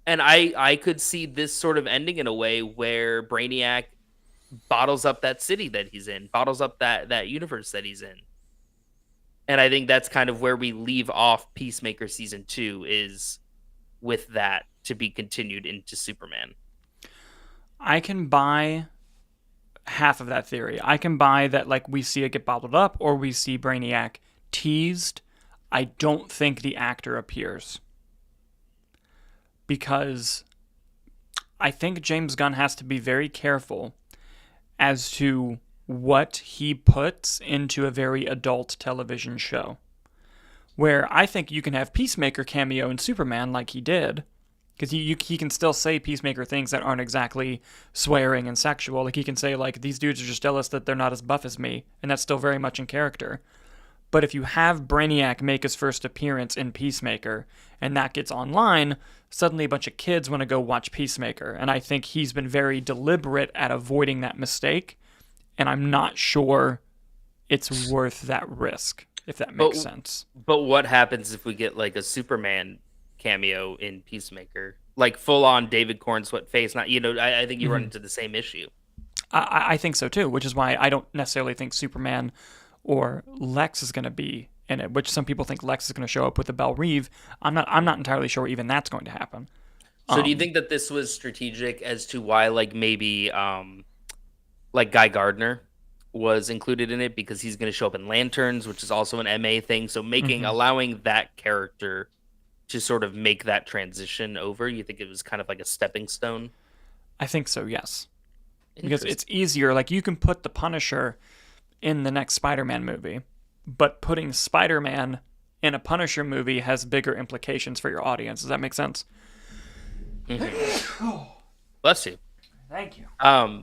And I could see this sort of ending in a way where Brainiac bottles up that city that he's in, bottles up that universe that he's in. And I think that's kind of where we leave off Peacemaker Season 2 is with that to be continued into Superman. I can buy half of that theory. I can buy that like we see it get bottled up or we see Brainiac teased. I don't think the actor appears. Because I think James Gunn has to be very careful as to what he puts into a very adult television show. Where I think you can have Peacemaker cameo in Superman like he did, because he can still say Peacemaker things that aren't exactly swearing and sexual. Like he can say like, these dudes are just jealous that they're not as buff as me, and that's still very much in character. But if you have Brainiac make his first appearance in Peacemaker, and that gets online, suddenly a bunch of kids want to go watch Peacemaker. And I think he's been very deliberate at avoiding that mistake, and I'm not sure it's worth that risk, if that makes sense. But what happens if we get like a Superman cameo in Peacemaker? Like full-on David Cornsweet face? Not, I think you run into the same issue. I think so too, which is why I don't necessarily think Superman or Lex is going to be in it, which some people think Lex is going to show up with the Belle Reve. I'm not entirely sure even that's going to happen. So do you think that this was strategic as to why like maybe like Guy Gardner was included in it, because he's going to show up in Lanterns, which is also an MA thing. So allowing that character to sort of make that transition over, you think it was kind of like a stepping stone? I think so, yes. Because it's easier. Like you can put the Punisher in the next Spider-Man movie, but putting Spider-Man in a Punisher movie has bigger implications for your audience. Does that make sense? Bless you. Thank you.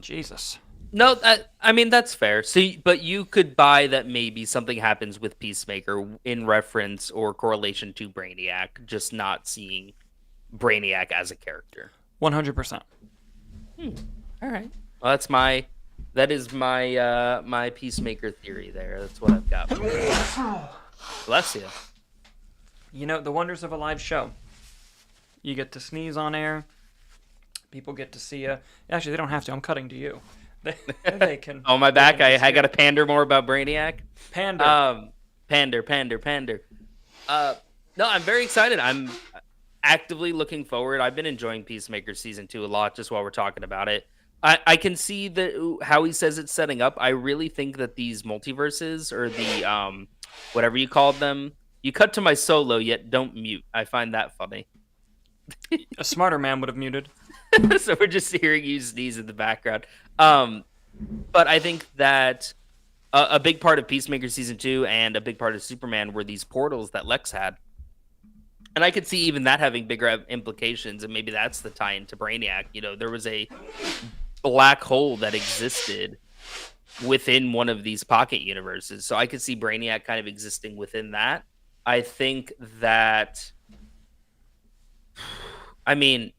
Jesus. No, I mean that's fair. So, but you could buy that maybe something happens with Peacemaker in reference or correlation to Brainiac, just not seeing Brainiac as a character. 100%. All right. Well, that is my my Peacemaker theory there. That's what I've got. Bless you. You know, the wonders of a live show. You get to sneeze on air. People get to see you. Actually, they don't have to. I'm cutting to you. They can. Oh, my back. I got to pander more about Brainiac. Pander. Pander. No, I'm very excited. I'm actively looking forward. I've been enjoying Peacemaker season 2 a lot just while we're talking about it. I can see how he says it's setting up. I really think that these multiverses or the whatever you called them, you cut to my solo yet don't mute. I find that funny. A smarter man would have muted. So we're just hearing you sneeze in the background. But I think that a big part of Peacemaker season 2 and a big part of Superman were these portals that Lex had. And I could see even that having bigger implications, and maybe that's the tie into Brainiac. You know, there was a black hole that existed within one of these pocket universes. So I could see Brainiac kind of existing within that. I think that, I mean,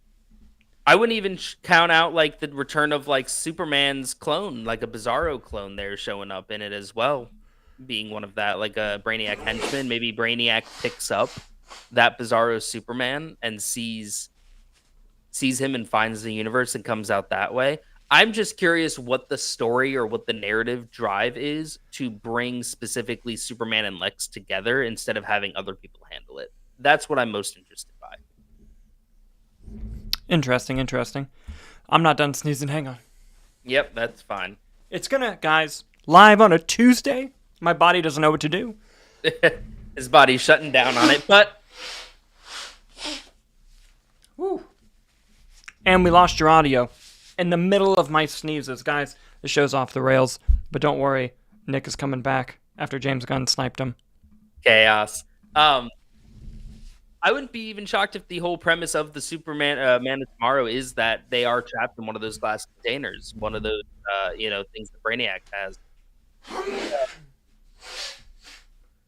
I wouldn't even count out like the return of like Superman's clone, like a Bizarro clone there showing up in it as well, being one of that, like a Brainiac henchman. Maybe Brainiac picks up that Bizarro Superman and sees him and finds the universe and comes out that way. I'm just curious what the story or what the narrative drive is to bring specifically Superman and Lex together instead of having other people handle it. That's what I'm most interested by. Interesting. I'm not done sneezing. Hang on. Yep, that's fine. It's gonna, guys, live on a Tuesday. My body doesn't know what to do. His body's shutting down on it, but... Woo. And we lost your audio in the middle of my sneezes. Guys, the show's off the rails. But don't worry, Nick is coming back after James Gunn sniped him. Chaos. I wouldn't be even shocked if the whole premise of the Superman Man of Tomorrow is that they are trapped in one of those glass containers, one of those things that Brainiac has.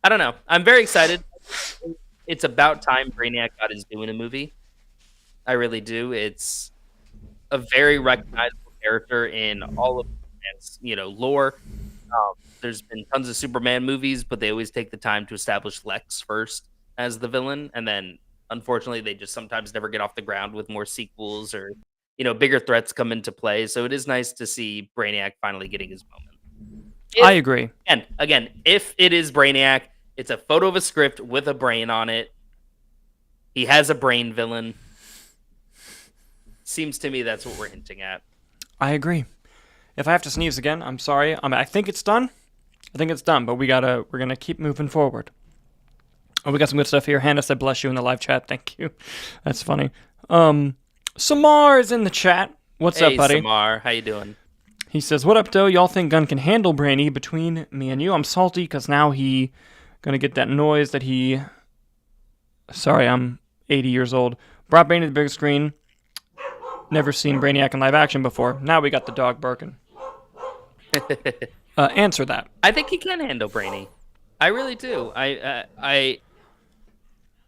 I don't know. I'm very excited. It's about time Brainiac got his due in a movie. I really do. It's a very recognizable character in all of Superman's, lore. There's been tons of Superman movies, but they always take the time to establish Lex first as the villain, and then unfortunately they just sometimes never get off the ground with more sequels or bigger threats come into play. So it is nice to see Brainiac finally getting his moment. I agree. And again, if it is Brainiac, it's a photo of a script with a brain on it. He has a brain villain. Seems to me that's what we're hinting at. I agree. If I have to sneeze again, I'm sorry. I think it's done. But we're gonna keep moving forward. Oh, we got some good stuff here. Hannah said bless you in the live chat. Thank you. That's funny. Samar is in the chat. What's up, buddy? Hey, Samar. How you doing? He says, what up, though? Y'all think Gunn can handle Brainy between me and you? I'm salty because now he gonna get that noise that he... Sorry, I'm 80 years old. Brought Brainy to the big screen. Never seen Brainiac in live action before. Now we got the dog barking. Answer that. I think he can handle Brainy. I really do.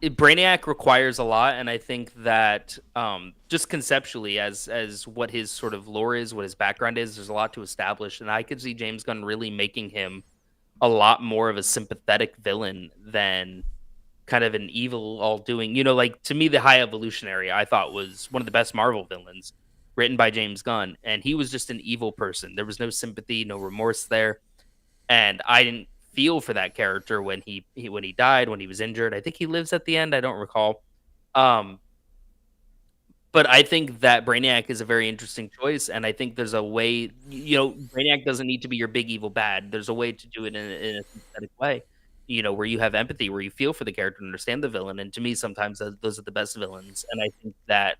Brainiac requires a lot, and I think that just conceptually, as what his sort of lore is, what his background is, there's a lot to establish, and I could see James Gunn really making him a lot more of a sympathetic villain than kind of an evil all-doing. To me, the High Evolutionary, I thought, was one of the best Marvel villains written by James Gunn, and he was just an evil person. There was no sympathy, no remorse there, and I didn't feel for that character when he died, when he was injured. I think he lives at the end. I don't recall. But I think that Brainiac is a very interesting choice, and I think there's a way. Brainiac doesn't need to be your big evil bad. There's a way to do it in a sympathetic way. Where you have empathy, where you feel for the character and understand the villain. And to me, sometimes those are the best villains. And I think that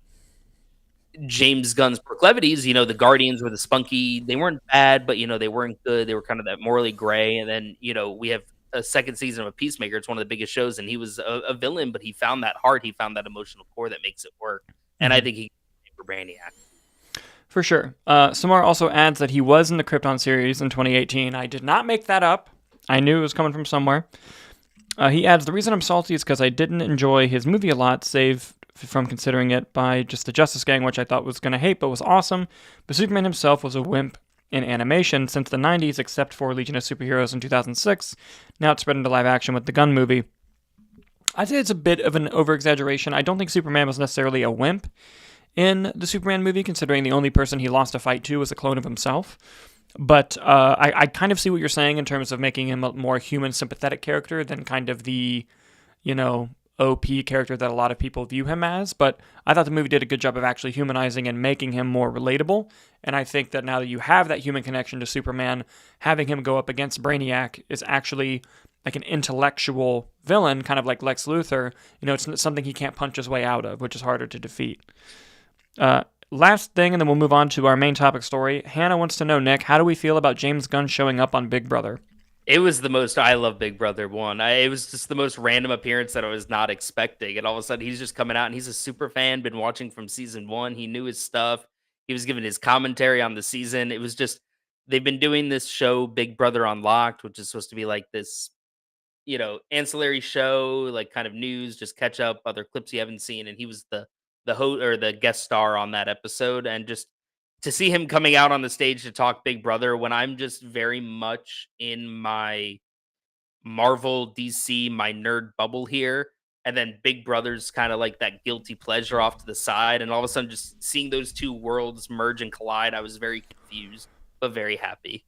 James Gunn's proclivities, the Guardians were the spunky, they weren't bad, but they weren't good. They were kind of that morally gray. And then, we have a second season of a Peacemaker. It's one of the biggest shows, and he was a villain, but he found that heart, he found that emotional core that makes it work. And I think he for Brainiac. For sure. Samar also adds that he was in the Krypton series in 2018. I did not make that up. I knew it was coming from somewhere. He adds, the reason I'm salty is because I didn't enjoy his movie a lot, save from considering it by just the Justice Gang, which I thought was going to hate, but was awesome. But Superman himself was a wimp in animation since the 90s, except for Legion of Superheroes in 2006. Now it's spread into live action with the Gunn movie. I'd say it's a bit of an over-exaggeration. I don't think Superman was necessarily a wimp in the Superman movie, considering the only person he lost a fight to was a clone of himself. But I kind of see what you're saying in terms of making him a more human, sympathetic character than kind of the, OP character that a lot of people view him as. But I thought the movie did a good job of actually humanizing and making him more relatable. And I think that now that you have that human connection to Superman, having him go up against Brainiac is actually like an intellectual villain, kind of like Lex Luthor. It's something he can't punch his way out of, which is harder to defeat. Last thing, and then we'll move on to our main topic story. Hannah wants to know, Nick, how do we feel about James Gunn showing up on Big Brother? It was the most I Love Big Brother one. It was just the most random appearance that I was not expecting. And all of a sudden, he's just coming out, and he's a super fan, been watching from season 1. He knew his stuff. He was giving his commentary on the season. It was just, they've been doing this show, Big Brother Unlocked, which is supposed to be like this, ancillary show, like kind of news, just catch up, other clips you haven't seen. And he was the host or the guest star on that episode. And just to see him coming out on the stage to talk Big Brother when I'm just very much in my Marvel, DC, my nerd bubble here, and then Big Brother's kind of like that guilty pleasure off to the side, and all of a sudden just seeing those two worlds merge and collide, I was very confused, but very happy.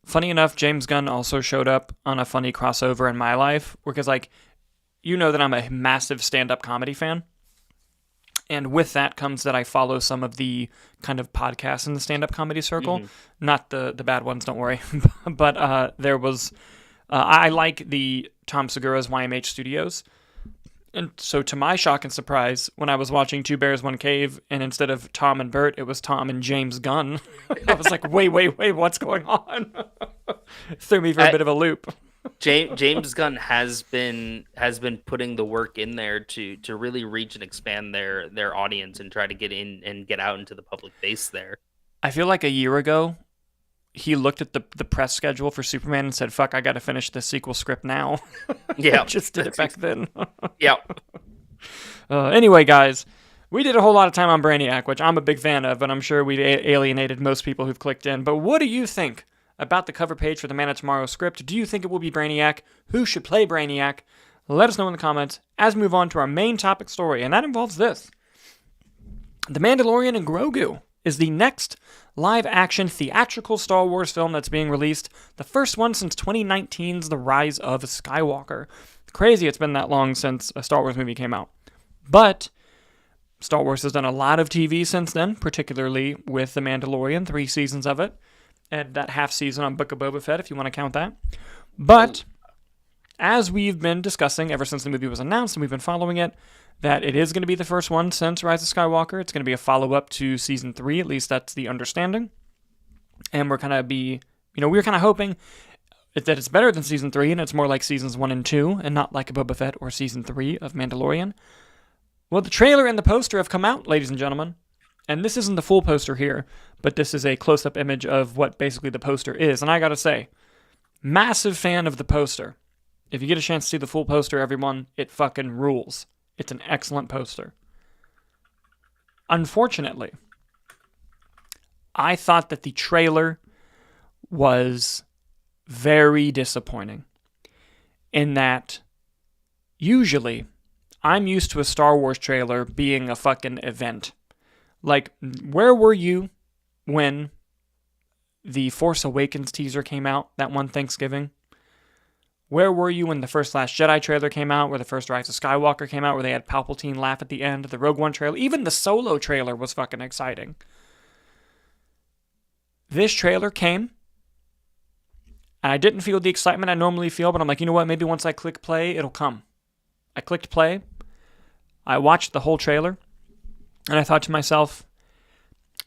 Funny enough, James Gunn also showed up on a funny crossover in my life, because that I'm a massive stand-up comedy fan. And with that comes that I follow some of the kind of podcasts in the stand-up comedy circle. Not the bad ones, don't worry. But there was... I like the Tom Segura's YMH Studios. And so to my shock and surprise, when I was watching Two Bears, One Cave, and instead of Tom and Bert, it was Tom and James Gunn, I was like, wait, what's going on? Threw me for a bit of a loop. James Gunn has been putting the work in there to really reach and expand their audience and try to get in and get out into the public base there. I feel like a year ago, he looked at the press schedule for Superman and said, fuck, I got to finish this sequel script now. Yeah. Just did it back then. Yeah. Anyway, guys, we did a whole lot of time on Brainiac, which I'm a big fan of, but I'm sure we alienated most people who've clicked in. But what do you think about the cover page for the Man of Tomorrow script? Do you think it will be Brainiac? Who should play Brainiac? Let us know in the comments as we move on to our main topic story, and that involves this. The Mandalorian and Grogu is the next live-action theatrical Star Wars film that's being released, the first one since 2019's The Rise of Skywalker. Crazy it's been that long since a Star Wars movie came out. But Star Wars has done a lot of TV since then, particularly with The Mandalorian, 3 seasons of it, and that half season on Book of Boba Fett, if you want to count that. But as we've been discussing ever since the movie was announced, and we've been following it, that it is going to be the first one since Rise of Skywalker. It's going to be a follow-up to Season 3, at least that's the understanding. And we're kind of hoping that it's better than Season 3, and it's more like Seasons 1 and 2, and not like a Boba Fett or Season 3 of Mandalorian. Well, the trailer and the poster have come out, ladies and gentlemen. And this isn't the full poster here, but this is a close-up image of what basically the poster is. And I gotta say, massive fan of the poster. If you get a chance to see the full poster, everyone, it fucking rules. It's an excellent poster. Unfortunately, I thought that the trailer was very disappointing. In that, usually, I'm used to a Star Wars trailer being a fucking event. Like, where were you when the Force Awakens teaser came out that one Thanksgiving? Where were you when the first Last Jedi trailer came out, where the first Rise of Skywalker came out, where they had Palpatine laugh at the end, the Rogue One trailer, even the Solo trailer was fucking exciting. This trailer came, and I didn't feel the excitement I normally feel, but I'm like, you know what, maybe once I click play, it'll come. I clicked play, I watched the whole trailer, and I thought to myself,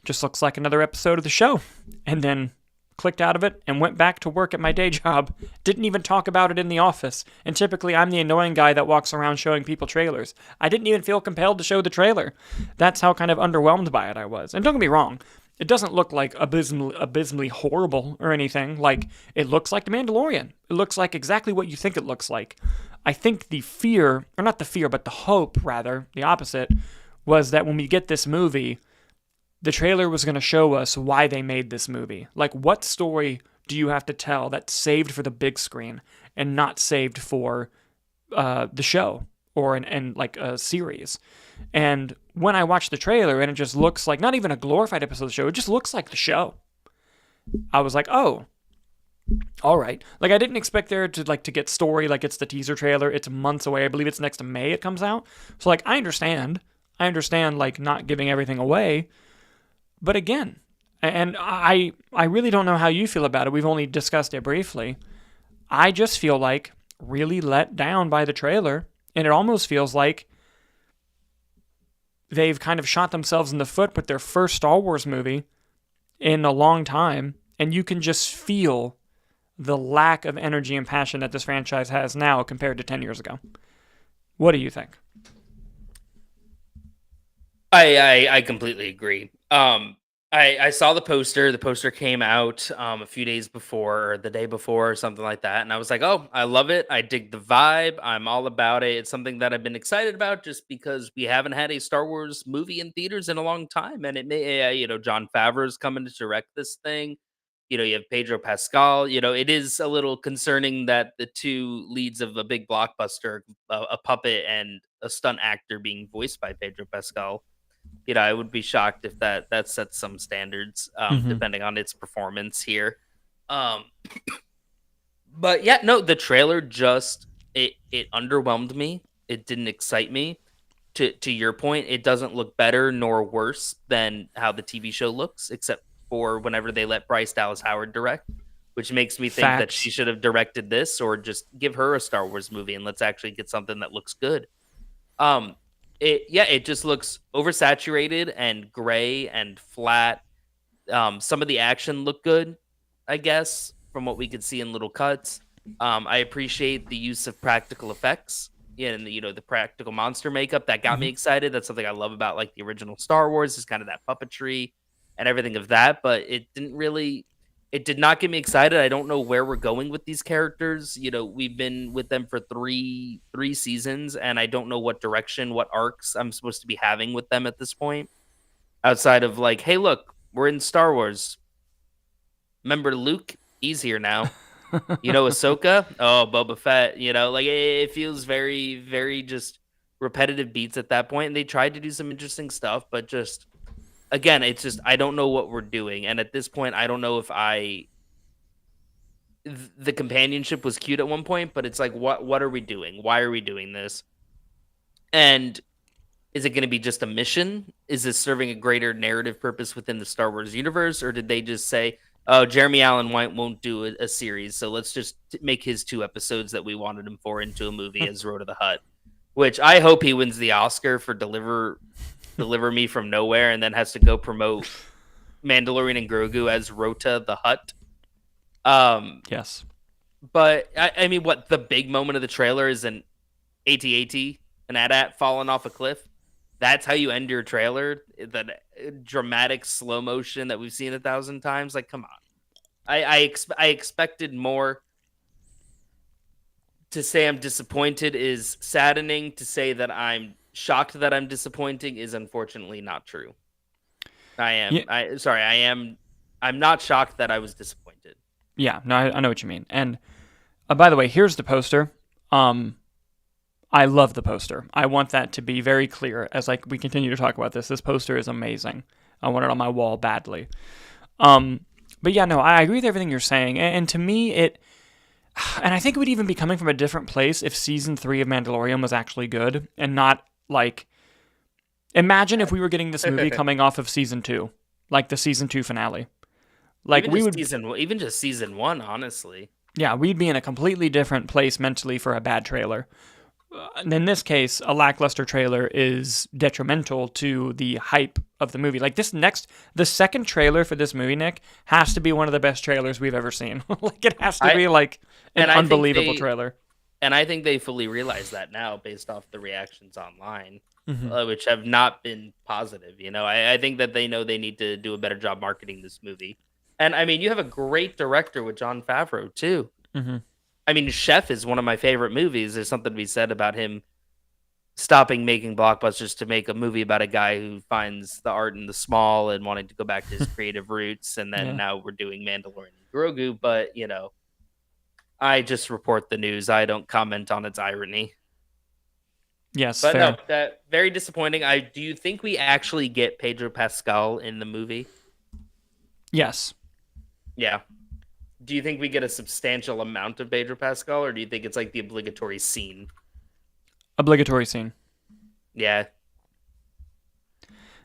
just looks like another episode of the show. And then clicked out of it, and went back to work at my day job. Didn't even talk about it in the office. And typically I'm the annoying guy that walks around showing people trailers. I didn't even feel compelled to show the trailer. That's how kind of underwhelmed by it I was. And don't get me wrong, it doesn't look like abysmally horrible or anything. Like, it looks like The Mandalorian. It looks like exactly what you think it looks like. I think the fear, or not the fear, but the hope, rather, the opposite, was that when we get this movie, the trailer was going to show us why they made this movie. Like, what story do you have to tell that's saved for the big screen and not saved for the show or like a series? And when I watch the trailer and it just looks like not even a glorified episode of the show, it just looks like the show. I was like, oh, all right. Like, I didn't expect there to get story like it's the teaser trailer. It's months away. I believe it's next May it comes out. So, like, I understand, like, not giving everything away. But again, and I really don't know how you feel about it. We've only discussed it briefly. I just feel like really let down by the trailer. And it almost feels like they've kind of shot themselves in the foot with their first Star Wars movie in a long time. And you can just feel the lack of energy and passion that this franchise has now compared to 10 years ago. What do you think? I completely agree. I saw the poster. The poster came out a few days before, or the day before, or something like that, and I was like, "Oh, I love it. I dig the vibe. I'm all about it. It's something that I've been excited about, just because we haven't had a Star Wars movie in theaters in a long time, and it may, John Favreau's coming to direct this thing. You have Pedro Pascal. It is a little concerning that the two leads of a big blockbuster, a puppet and a stunt actor, being voiced by Pedro Pascal. I would be shocked if that sets some standards, depending on its performance here. Um, but yeah, no, the trailer just it underwhelmed me. It didn't excite me. To your point, it doesn't look better nor worse than how the TV show looks, except for whenever they let Bryce Dallas Howard direct, which makes me think that she should have directed this, or just give her a Star Wars movie and let's actually get something that looks good. It just looks oversaturated and gray and flat. Some of the action looked good, I guess, from what we could see in little cuts. I appreciate the use of practical effects and the practical monster makeup that got me excited. That's something I love about like the original Star Wars, is kind of that puppetry and everything of that. But it did not get me excited. I don't know where we're going with these characters. We've been with them for three seasons, and I don't know what direction, what arcs I'm supposed to be having with them at this point. Outside of like, hey, look, we're in Star Wars. Remember Luke? He's here now. Ahsoka? Oh, Boba Fett. Like it feels very, very just repetitive beats at that point. And they tried to do some interesting stuff, but just, again, it's just, I don't know what we're doing. And at this point, I don't know if the companionship was cute at one point, but it's like, what are we doing? Why are we doing this? And is it going to be just a mission? Is this serving a greater narrative purpose within the Star Wars universe? Or did they just say, oh, Jeremy Allen White won't do a series, so let's just make his 2 episodes that we wanted him for into a movie as Road to the Hutt, which I hope he wins the Oscar for Deliver Me from Nowhere, and then has to go promote Mandalorian and Grogu as Rota the Hutt. Yes. But, I mean, what the big moment of the trailer is an AT-AT, an AT-AT falling off a cliff. That's how you end your trailer? That dramatic slow motion that we've seen 1,000 times? Like, come on. I expected more. To say I'm disappointed is saddening. To say that I'm shocked that I'm disappointing is unfortunately not true. I am. Yeah. I'm not shocked that I was disappointed. Yeah, no, I know what you mean. And by the way, here's the poster. I love the poster. I want that to be very clear as we continue to talk about this. This poster is amazing. I want it on my wall badly. But yeah, no, I agree with everything you're saying. And to me, and I think it would even be coming from a different place if season 3 of Mandalorian was actually good and not like, imagine if we were getting this movie coming off of season 2, like the season 2 finale. Like even just season 1, honestly. Yeah, we'd be in a completely different place mentally for a bad trailer. in this case, a lackluster trailer is detrimental to the hype of the movie. Like the second trailer for this movie, Nick, has to be one of the best trailers we've ever seen. Like it has to be like an unbelievable trailer. And I think they fully realize that now based off the reactions online, which have not been positive. I think that they know they need to do a better job marketing this movie. And I mean, you have a great director with Jon Favreau too. Mm-hmm. I mean, Chef is one of my favorite movies. There's something to be said about him stopping making blockbusters to make a movie about a guy who finds the art in the small and wanting to go back to his creative roots. And then now we're doing Mandalorian and Grogu. But, I just report the news. I don't comment on its irony. Yes, but fair. No, that very disappointing. Do you think we actually get Pedro Pascal in the movie? Yes. Yeah. Do you think we get a substantial amount of Pedro Pascal, or do you think it's like the obligatory scene? Obligatory scene. Yeah.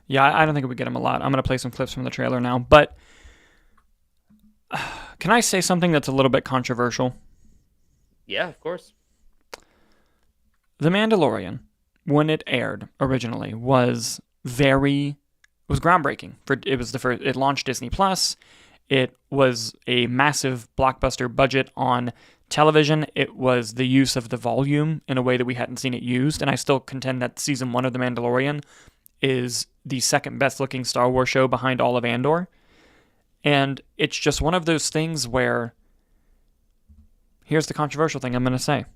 Yeah, I don't think we get him a lot. I'm going to play some clips from the trailer now. But can I say something that's a little bit controversial? Yeah, of course. The Mandalorian, when it aired originally, was groundbreaking. It launched Disney Plus. It was a massive blockbuster budget on television. It was the use of the volume in a way that we hadn't seen it used. And I still contend that season 1 of The Mandalorian is the second best looking Star Wars show behind all of Andor. And it's just one of those things where, here's the controversial thing I'm going to say.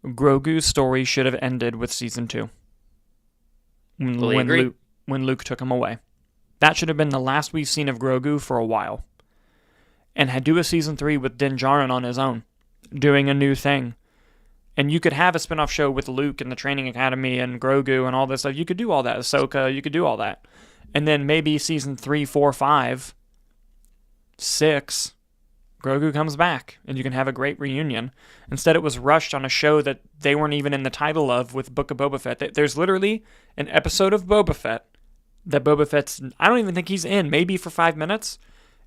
Grogu's story should have ended with season 2. When Luke took him away. That should have been the last we've seen of Grogu for a while. And had do a season 3 with Din Djarin on his own, doing a new thing. And you could have a spin-off show with Luke and the training academy and Grogu and all this stuff. You could do all that. Ahsoka, you could do all that. And then maybe season 3, 4, 5, 6, Grogu comes back and you can have a great reunion. Instead, it was rushed on a show that they weren't even in the title of with Book of Boba Fett. There's literally an episode of Boba Fett that Boba Fett's, I don't even think he's in, maybe for 5 minutes.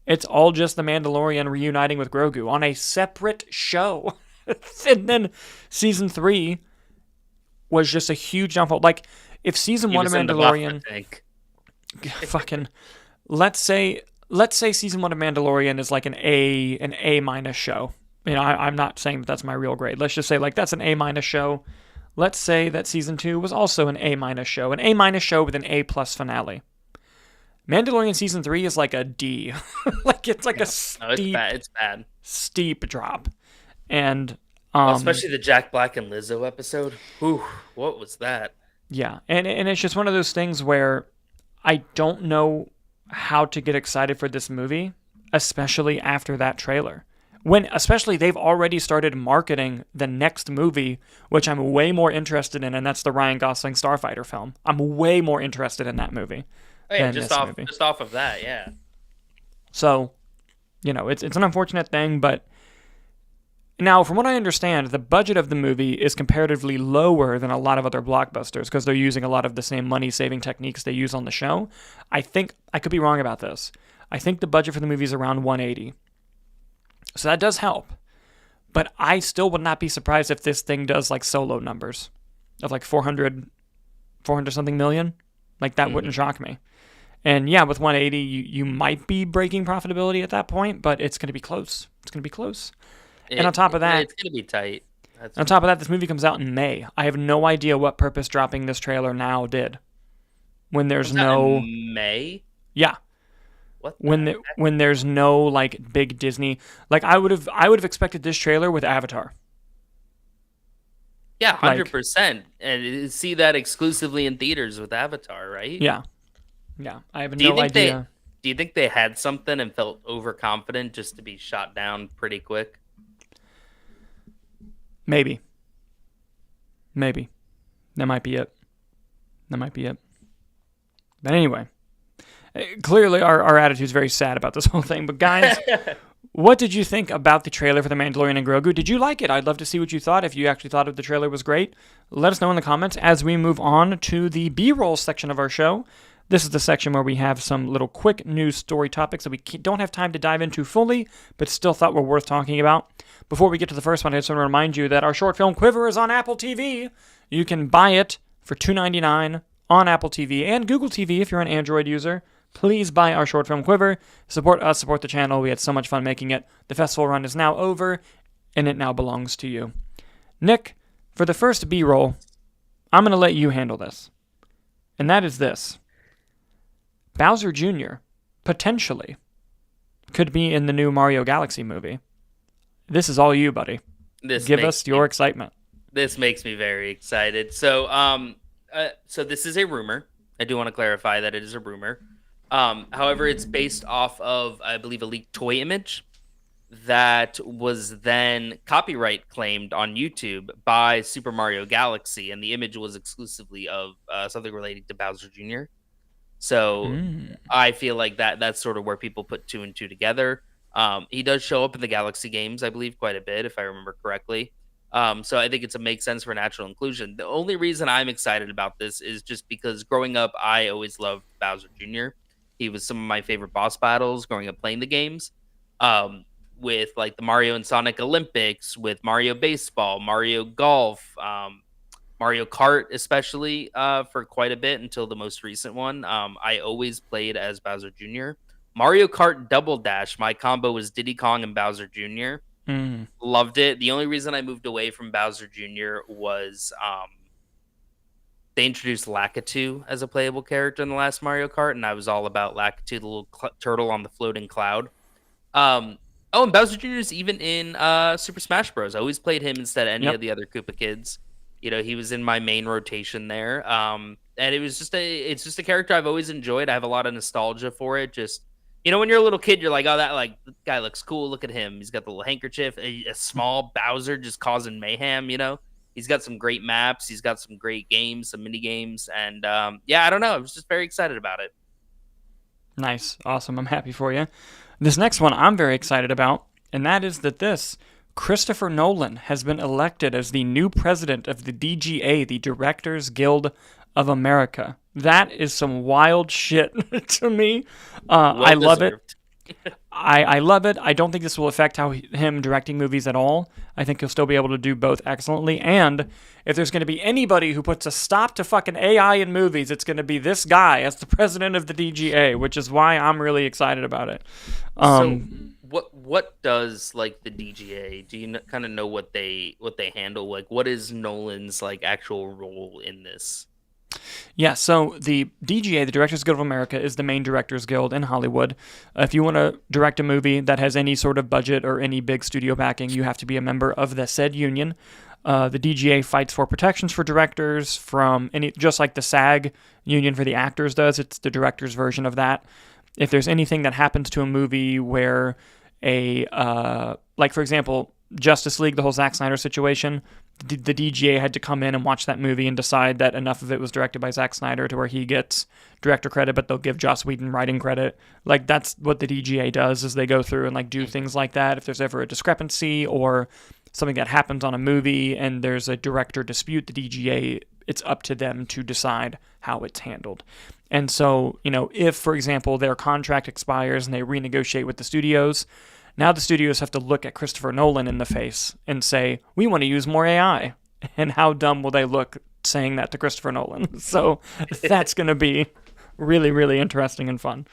It's all just the Mandalorian reuniting with Grogu on a separate show. And then season 3 was just a huge downfall. Like, if season 1 of Mandalorian... fucking... Let's say season 1 of Mandalorian is like an A- show. I'm not saying that that's my real grade. Let's just say, like, that's an A- show. Let's say that season 2 was also an A- show. An A- show with an A+ finale. Mandalorian season 3 is like a D. Like, it's like a steep... No, it's bad. Steep drop. And... especially the Jack Black and Lizzo episode. Whew, what was that? Yeah, and it's just one of those things where I don't know how to get excited for this movie, especially after that trailer. Especially they've already started marketing the next movie, which I'm way more interested in, and that's the Ryan Gosling Starfighter film. I'm way more interested in that movie. Oh, yeah, just off of that, yeah. So, it's an unfortunate thing, but now, from what I understand, the budget of the movie is comparatively lower than a lot of other blockbusters because they're using a lot of the same money-saving techniques they use on the show. I think, I could be wrong about this, I think the budget for the movie is around $180. So that does help. But I still would not be surprised if this thing does like Solo numbers of like 400 something million. Like that wouldn't shock me. And yeah, with 180, you might be breaking profitability at that point, but it's going to be close. It's going to be close. And on top of that, it's going to be tight. On top of that, this movie comes out in May. I have no idea what purpose dropping this trailer now did. When there's no May? Yeah. What when there's no like big Disney, like I would have expected this trailer with Avatar. Yeah, 100%. And see that exclusively in theaters with Avatar, right? Yeah. Yeah. I have no idea. Do you think they had something and felt overconfident just to be shot down pretty quick? Maybe. That might be it. But anyway, clearly our attitude's very sad about this whole thing. But guys, what did you think about the trailer for The Mandalorian and Grogu? Did you like it? I'd love to see what you thought. If you actually thought the trailer was great, let us know in the comments as we move on to the B-roll section of our show. This is the section where we have some little quick news story topics that we don't have time to dive into fully, but still thought were worth talking about. Before we get to the first one, I just want to remind you that our short film Quiver is on Apple TV. You can buy it for $2.99 on Apple TV and Google TV if you're an Android user. Please buy our short film Quiver. Support us, support the channel. We had so much fun making it. The festival run is now over, and it now belongs to you. Nick, for the first B-roll, I'm going to let you handle this. And that is this. Bowser Jr. potentially could be in the new Mario Galaxy movie. This is all you, buddy. Give us your excitement. This makes me very excited. So this is a rumor. I do want to clarify that it is a rumor. However, it's based off of, I believe, a leaked toy image that was then copyright claimed on YouTube by Super Mario Galaxy, and the image was exclusively of something relating to Bowser Jr. So I feel like that's sort of where people put two and two together. He does show up in the Galaxy games, I believe, quite a bit, if I remember correctly. So I think it makes sense for natural inclusion. The only reason I'm excited about this is just because growing up, I always loved Bowser Jr. He was some of my favorite boss battles growing up playing the games. With like the Mario and Sonic Olympics, with Mario Baseball, Mario Golf, Mario Kart, especially for quite a bit until the most recent one. I always played as Bowser Jr. Mario Kart Double Dash, my combo was Diddy Kong and Bowser Jr. Loved it. The only reason I moved away from Bowser Jr. was they introduced Lakitu as a playable character in the last Mario Kart, and I was all about Lakitu, the little turtle on the floating cloud. And Bowser Jr. is even in Super Smash Bros. I always played him instead of any of the other Koopa kids. You know, he was in my main rotation there. And it's just a character I've always enjoyed. I have a lot of nostalgia for it. Just, you know, when you're a little kid, you're like, oh, that guy looks cool. Look at him. He's got the little handkerchief. A small Bowser just causing mayhem, you know. He's got some great maps. He's got some great games, some mini games. And I don't know. I was just very excited about it. Nice. Awesome. I'm happy for you. This next one I'm very excited about, and that is that Christopher Nolan has been elected as the new president of the DGA, the Directors Guild of America. That is some wild shit to me. I love it. I love it. I don't think this will affect him directing movies at all. I think he'll still be able to do both excellently. And if there's going to be anybody who puts a stop to fucking AI in movies, it's going to be this guy as the president of the DGA, which is why I'm really excited about it. So what does like the DGA? Do you kind of know what they handle? Like, what is Nolan's like actual role in this? Yeah, so the DGA, the Directors Guild of America, is the main directors guild in Hollywood. If you want to direct a movie that has any sort of budget or any big studio backing, you have to be a member of the said union. The DGA fights for protections for directors from just like the SAG union for the actors does. It's the director's version of that. If there's anything that happens to a movie where like for example, Justice League, the whole Zack Snyder situation, the DGA had to come in and watch that movie and decide that enough of it was directed by Zack Snyder to where he gets director credit, but they'll give Joss Whedon writing credit. Like, that's what the DGA does, is they go through and like do things like that. If there's ever a discrepancy or something that happens on a movie and there's a director dispute, the DGA, it's up to them to decide how it's handled. And so, you know, if, for example, their contract expires and they renegotiate with the studios, now the studios have to look at Christopher Nolan in the face and say, we want to use more AI. And how dumb will they look saying that to Christopher Nolan? So that's going to be really, really interesting and fun.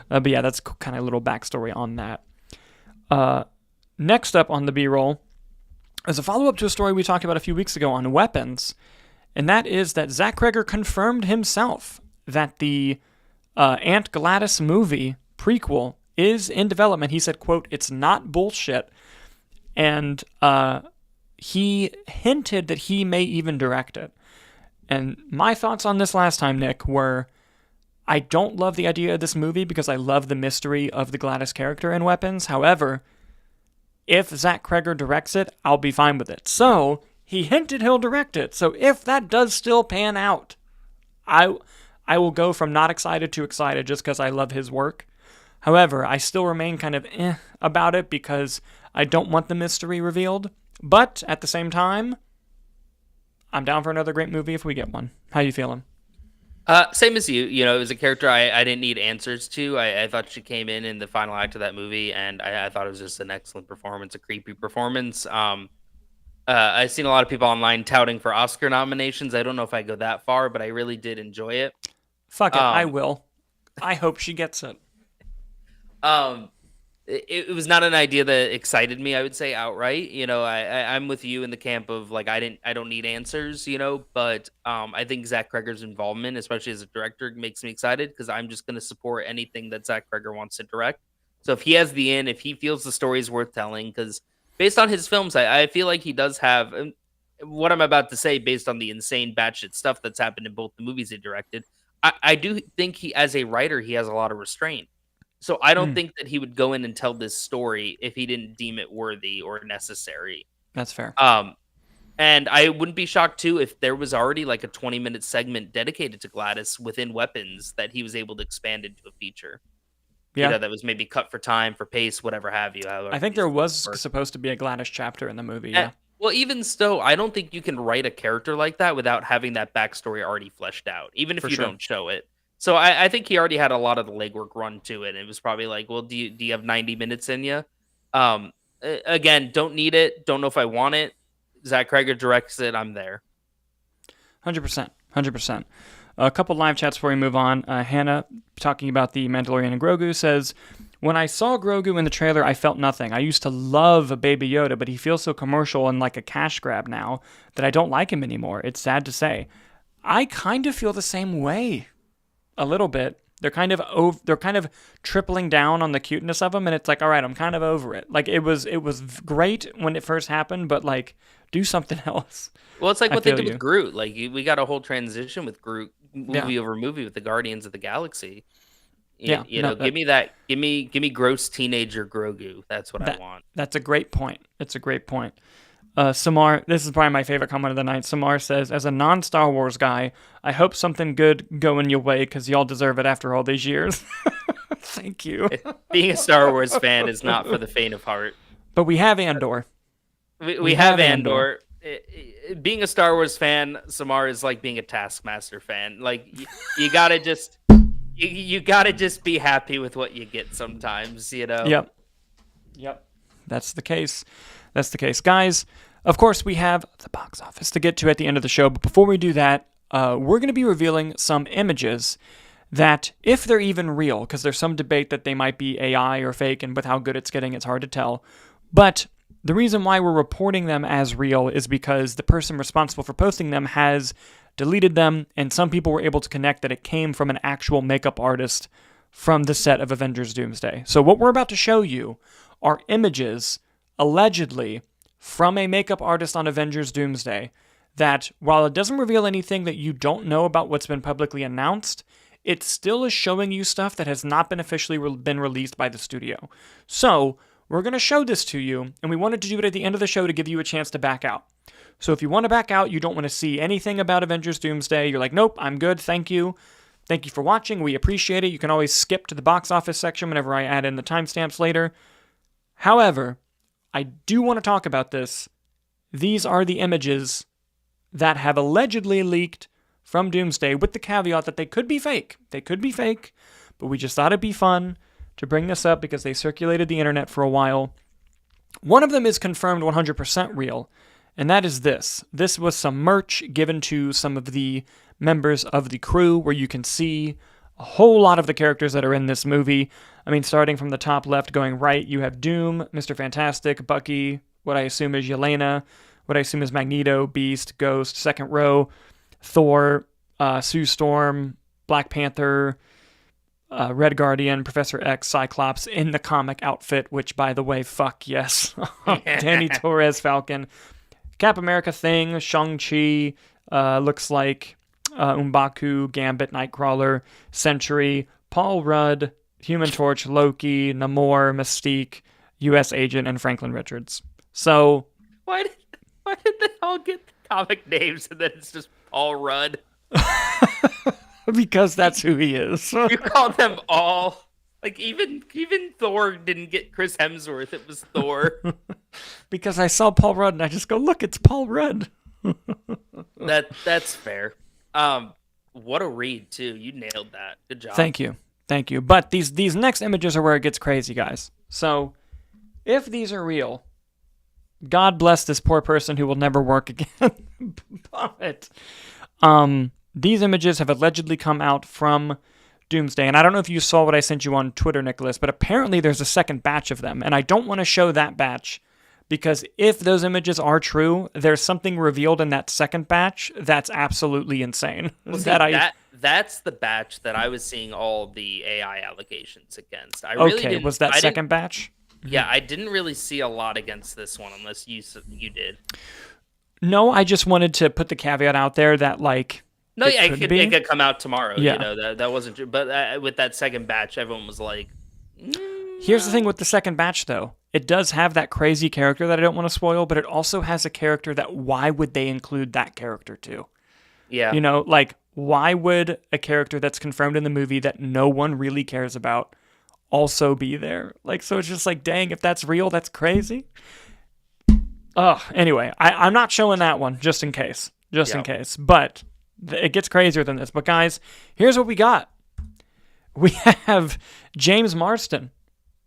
But yeah, that's kind of a little backstory on that. Next up on the B-roll is a follow-up to a story we talked about a few weeks ago on weapons. And that is that Zach Cregger confirmed himself that the Aunt Gladys movie prequel is in development. He said, quote, "It's not bullshit." And he hinted that he may even direct it. And my thoughts on this last time, Nick, were I don't love the idea of this movie because I love the mystery of the Gladys character in Weapons. However, if Zach Cregger directs it, I'll be fine with it. So he hinted he'll direct it. So if that does still pan out, I will go from not excited to excited just because I love his work. However, I still remain kind of about it because I don't want the mystery revealed. But at the same time, I'm down for another great movie if we get one. How you feeling? Same as you. It was a character I didn't need answers to. I thought she came in the final act of that movie, and I thought it was just an excellent performance, a creepy performance. I've seen a lot of people online touting for Oscar nominations. I don't know if I go that far, but I really did enjoy it. Fuck it, I Um, will. I hope she gets it. um, it was not an idea that excited me, I would say outright. I'm with you in the camp of like I don't need answers, but I think Zach Kreger's involvement, especially as a director, makes me excited because I'm just going to support anything that Zach Kreger wants to direct. So if he has the in, if he feels the story is worth telling, because based on his films, I feel like he does have what I'm about to say based on the insane batshit stuff that's happened in both the movies he directed. I do think he, as a writer, he has a lot of restraint. So I don't Hmm, think that he would go in and tell this story if he didn't deem it worthy or necessary. that's fair. Um, and I wouldn't be shocked too if there was already like a 20-minute segment dedicated to Gladys within Weapons that he was able to expand into a feature. Yeah. That was maybe cut for time, for pace, whatever have you. I However think these there things was work. supposed to be a Gladys chapter in the movie, Eh, yeah. well, even so, I don't think you can write a character like that without having that backstory already fleshed out, even if For you sure. don't show it. So I think he already had a lot of the legwork run to it. It was probably like, well, do you have 90 minutes in you? Again, don't need it. Don't know if I want it. Zach Kreger directs it. I'm there. 100%. 100%. A couple live chats before we move on. Hannah, talking about the Mandalorian and Grogu, says, when I saw Grogu in the trailer, I felt nothing. I used to love Baby Yoda, but he feels so commercial and like a cash grab now that I don't like him anymore. It's sad to say. I kind of feel the same way. A little bit. They're kind of tripling down on the cuteness of him, and it's like, all right, I'm kind of over it. Like it was great when it first happened, but like, do something else. Well, it's like I what they feel did with you. Groot. Like we got a whole transition with Groot, Yeah, movie over movie with the Guardians of the Galaxy. yeah. No, Give me that. Give me gross teenager Grogu. That's what I that want. that's a great point. It's a great point. Samar, this is probably my favorite comment of the night. Samar says, as a non-Star Wars guy, I hope something good going your way because y'all deserve it after all these years. Thank you. Being a Star Wars fan is not for the faint of heart. But we have Andor. We have Andor. Being a Star Wars fan, Samar, is like being a Taskmaster fan. Like you gotta just you gotta just be happy with what you get sometimes. Yep. Yep. That's the case. That's the case. Guys, of course, we have the box office to get to at the end of the show. But before we do that, we're going to be revealing some images that, if they're even real, because there's some debate that they might be AI or fake, and with how good it's getting, it's hard to tell. But the reason why we're reporting them as real is because the person responsible for posting them has deleted them, and some people were able to connect that it came from an actual makeup artist from the set of Avengers Doomsday. So what we're about to show you are images, allegedly, from a makeup artist on Avengers Doomsday that, while it doesn't reveal anything that you don't know about what's been publicly announced, it still is showing you stuff that has not been officially been released by the studio. So, we're going to show this to you, and we wanted to do it at the end of the show to give you a chance to back out. So if you want to back out, you don't want to see anything about Avengers Doomsday, you're like, nope, I'm good, thank you. Thank you for watching, we appreciate it. You can always skip to the box office section whenever I add in the timestamps later. However, I do want to talk about this. These are the images that have allegedly leaked from Doomsday, with the caveat that they could be fake. They could be fake, but we just thought it'd be fun to bring this up because they circulated the internet for a while. One of them is confirmed 100% real, and that is this. This was some merch given to some of the members of the crew where you can see a whole lot of the characters that are in this movie. I mean, starting from the top left going right, you have Doom, Mr. Fantastic, Bucky, what I assume is Yelena, what I assume is Magneto, Beast, Ghost, second row, Thor, Sue Storm, Black Panther, Red Guardian, Professor X, Cyclops in the comic outfit, which, by the way, fuck yes. Danny Torres, Falcon, Cap America Thing, Shang-Chi, looks like M'Baku, Gambit, Nightcrawler, Sentry, Paul Rudd, Human Torch, Loki, Namor, Mystique, U.S. Agent, and Franklin Richards. So, why did why did they all get the comic names and then it's just Paul Rudd? because that's who he is. You called them all. Like even Thor didn't get Chris Hemsworth. It was Thor. Because I saw Paul Rudd and I just go, look, it's Paul Rudd. That's fair. what a read too. You nailed that. Good job. Thank you. But these next images are where it gets crazy, guys. So if these are real, God bless this poor person who will never work again. But these images have allegedly come out from Doomsday, and I don't know if you saw what I sent you on Twitter, Nicholas, but apparently there's a second batch of them, and I don't want to show that batch because if those images are true, there's something revealed in that second batch that's absolutely insane. Well, see, that's the batch that I was seeing all the AI allegations against. I really didn't. Was that second batch? Yeah, I didn't really see a lot against this one, unless you did. No, I just wanted to put the caveat out there that no, yeah, it could come out tomorrow. Yeah. You know, that wasn't true. But with that second batch, everyone was like, Here's the thing with the second batch, though. It does have that crazy character that I don't want to spoil, but it also has a character that why would they include that character too? Yeah. You know, why would a character that's confirmed in the movie that no one really cares about also be there? So it's just dang, if that's real, that's crazy. Anyway, I'm not showing that one just in case. In case. But it gets crazier than this. But guys, here's what we got. We have James Marsden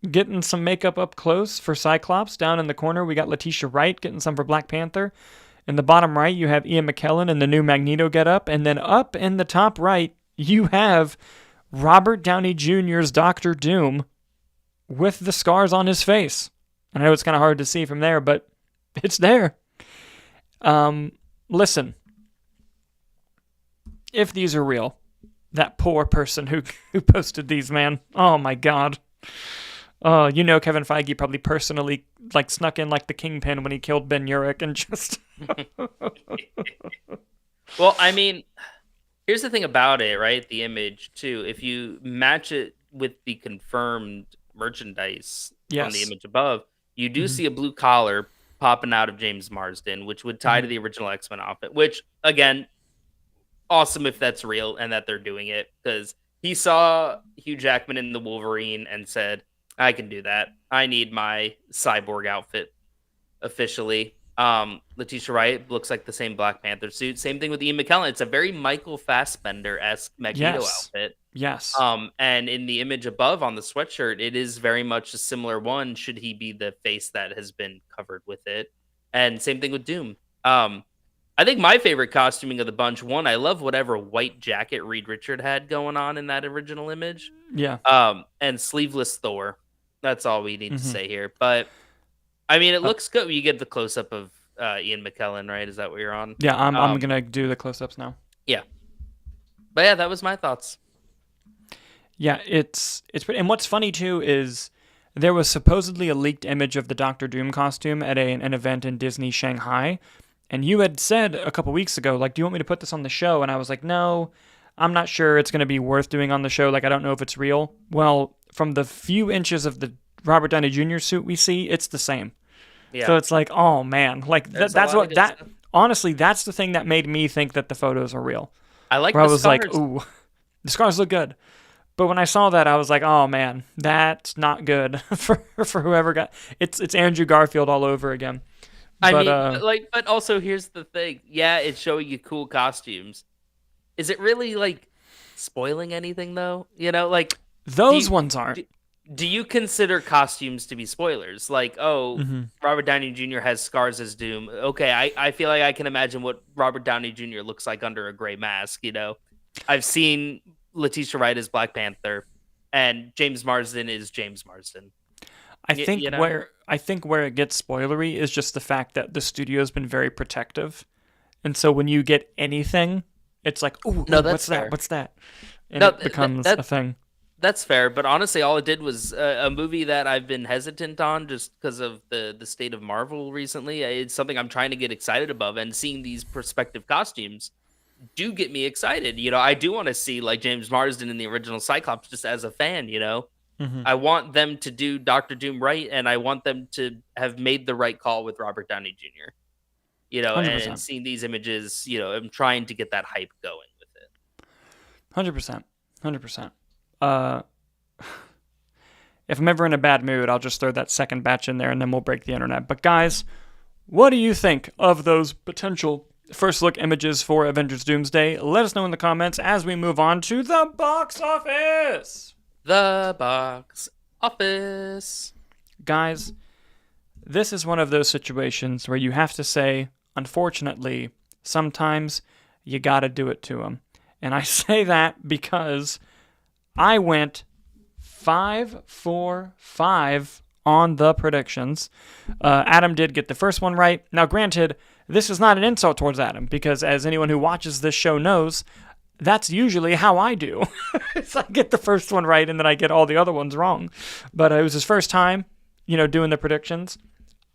getting some makeup up close for Cyclops. Down in the corner, we got Letitia Wright getting some for Black Panther. In the bottom right, you have Ian McKellen in the new Magneto getup. And then up in the top right, you have Robert Downey Jr.'s Doctor Doom with the scars on his face. I know it's kind of hard to see from there, but it's there. Listen, if these are real, that poor person who posted these, man. Oh my God. Kevin Feige probably personally snuck in the Kingpin when he killed Ben Urich and just. Well, I mean, here's the thing about it, right? The image too. If you match it with the confirmed merchandise on the image above, you do see a blue collar popping out of James Marsden, which would tie to the original X-Men outfit. Which again, awesome if that's real and that they're doing it, because he saw Hugh Jackman in the Wolverine and said, I can do that. I need my cyborg outfit officially. Letitia Wright looks like the same Black Panther suit. Same thing with Ian McKellen. It's a very Michael Fassbender-esque Magneto outfit. Yes. And in the image above on the sweatshirt, it is very much a similar one, should he be the face that has been covered with it. And same thing with Doom. I think my favorite costuming of the bunch, one, I love whatever white jacket Reed Richard had going on in that original image. Yeah. And sleeveless Thor. That's all we need to say here. But, I mean, it looks good. You get the close-up of Ian McKellen, right? Is that what you're on? Yeah, I'm going to do the close-ups now. Yeah. But, yeah, that was my thoughts. Yeah, it's pretty. And what's funny, too, is there was supposedly a leaked image of the Doctor Doom costume at an event in Disney Shanghai. And you had said a couple weeks ago, do you want me to put this on the show? And I was like, no, I'm not sure it's going to be worth doing on the show. I don't know if it's real. Well, from the few inches of the Robert Downey Jr. suit we see, it's the same. Yeah. So it's oh man, that's what that stuff. Honestly, that's the thing that made me think that the photos are real. I the scars. I was like, ooh, the scars look good. But when I saw that, I was like, oh man, that's not good for whoever got it's Andrew Garfield all over again. But also here's the thing. Yeah, it's showing you cool costumes. Is it really spoiling anything though? Those ones aren't. Do you consider costumes to be spoilers? Robert Downey Jr. has scars as Doom. Okay, I feel like I can imagine what Robert Downey Jr. looks like under a gray mask. I've seen Letitia Wright as Black Panther, and James Marsden is James Marsden. I think where it gets spoilery is just the fact that the studio's been very protective, and so when you get anything, it's what's that? What's that? And it becomes a thing. That's fair, but honestly, all it did was a movie that I've been hesitant on just because of the state of Marvel recently. It's something I'm trying to get excited about, and seeing these prospective costumes do get me excited. I do want to see James Marsden in the original Cyclops just as a fan. I want them to do Doctor Doom right, and I want them to have made the right call with Robert Downey Jr. 100%. And seeing these images, I'm trying to get that hype going with it. 100%. If I'm ever in a bad mood, I'll just throw that second batch in there, and then we'll break the internet. But guys, what do you think of those potential first look images for Avengers Doomsday? Let us know in the comments as we move on to the box office. The box office. Guys, this is one of those situations where you have to say, unfortunately, sometimes you gotta do it to them. And I say that because I went 5 for 5 on the predictions. Adam did get the first one right. Now, granted, this is not an insult towards Adam, because as anyone who watches this show knows, that's usually how I do. I get the first one right, and then I get all the other ones wrong. But it was his first time, doing the predictions.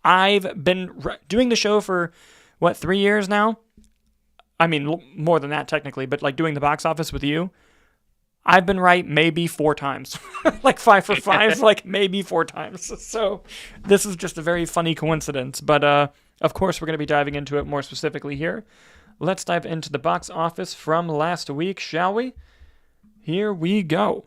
I've been doing the show for, 3 years now? I mean, more than that, technically, but, doing the box office with you, I've been right maybe 4 times. 5 for 5, maybe 4 times. So this is just a very funny coincidence. But, of course, we're going to be diving into it more specifically here. Let's dive into the box office from last week, shall we? Here we go.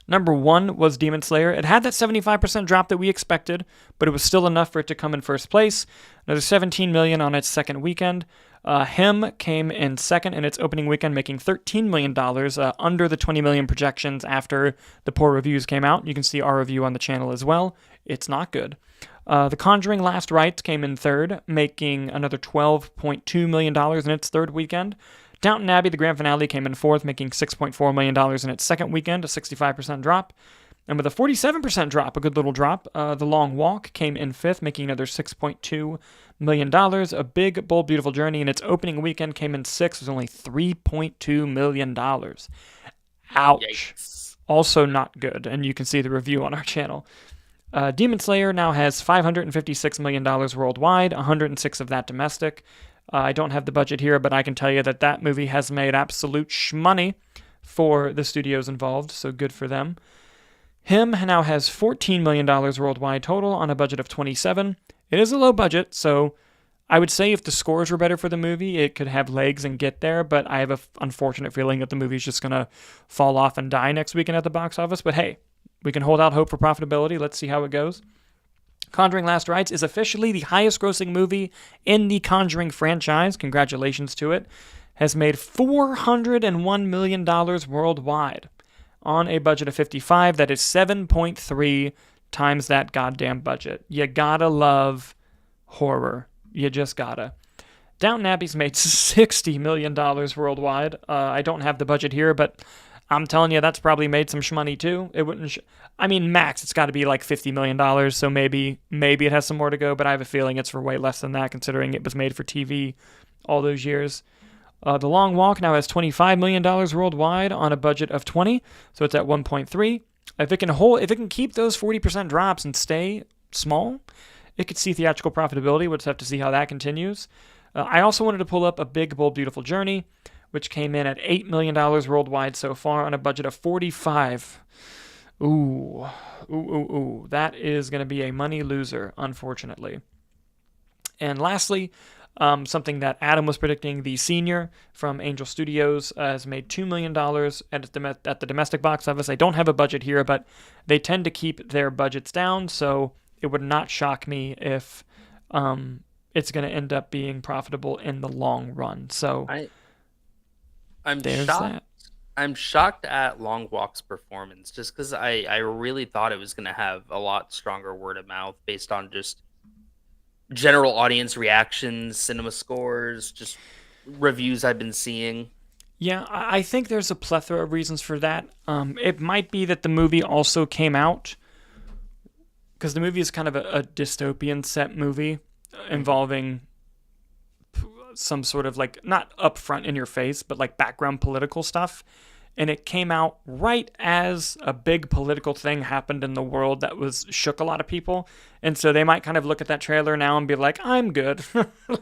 Number 1 was Demon Slayer. It had that 75% drop that we expected, but it was still enough for it to come in first place. Another $17 million on its second weekend. Him came in second in its opening weekend, making $13 million, under the $20 million projections after the poor reviews came out. You can see our review on the channel as well. It's not good. The Conjuring Last Rites came in third, making another $12.2 million in its third weekend. Downton Abbey, the grand finale, came in fourth, making $6.4 million in its second weekend, a 65% drop. And with a 47% drop, a good little drop, The Long Walk came in fifth, making another $6.2 million. A Big, Bold, Beautiful Journey in its opening weekend came in sixth, with only $3.2 million. Ouch. Yikes. Also not good, and you can see the review on our channel. Demon Slayer now has $556 million worldwide, 106 of that domestic. I don't have the budget here, but I can tell you that movie has made absolute shmoney for the studios involved, so good for them. Him now has $14 million worldwide total on a budget of 27. It is a low budget, so I would say if the scores were better for the movie, it could have legs and get there, but I have an unfortunate feeling that the movie's just going to fall off and die next weekend at the box office. But hey, we can hold out hope for profitability. Let's see how it goes. Conjuring Last Rites is officially the highest grossing movie in the Conjuring franchise. Congratulations to it. Has made $401 million worldwide on a budget of 55. That is 7.3 times that goddamn budget. You gotta love horror. You just gotta. Downton Abbey's made $60 million worldwide. I don't have the budget here, but I'm telling you, that's probably made some shmoney too. It wouldn't. Max, it's got to be like $50 million. So maybe it has some more to go. But I have a feeling it's for way less than that, considering it was made for TV all those years. The Long Walk now has $25 million worldwide on a budget of 20, so it's at 1.3. If it can keep those 40% drops and stay small, it could see theatrical profitability. We'll just have to see how that continues. I also wanted to pull up A Big, Bold, Beautiful Journey, which came in at $8 million worldwide so far on a budget of 45. Ooh. That is going to be a money loser, unfortunately. And lastly, something that Adam was predicting, The Senior from Angel Studios has made $2 million at the domestic box office. I don't have a budget here, but they tend to keep their budgets down, so it would not shock me if it's going to end up being profitable in the long run. So I'm there's shocked. that. I'm shocked at Long Walk's performance, just because I really thought it was going to have a lot stronger word of mouth based on just general audience reactions, cinema scores, just reviews I've been seeing. Yeah, I think there's a plethora of reasons for that. It might be that the movie also came out, because the movie is kind of a dystopian set movie involving some sort of not upfront in your face, but background political stuff. And it came out right as a big political thing happened in the world that shook a lot of people. And so they might kind of look at that trailer now and be like, I'm good.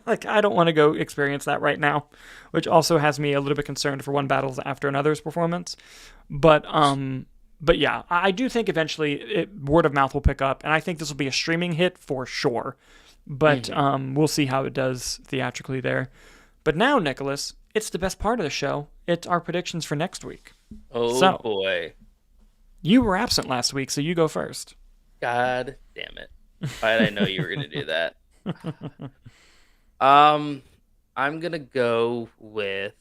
I don't want to go experience that right now, which also has me a little bit concerned for one battles after another's performance. But yeah, I do think eventually word of mouth will pick up, and I think this will be a streaming hit for sure. But we'll see how it does theatrically there. But now, Nicholas, it's the best part of the show. It's our predictions for next week. Oh, boy. You were absent last week, so you go first. God damn it. Why did I know you were going to do that? I'm I'm gonna go with.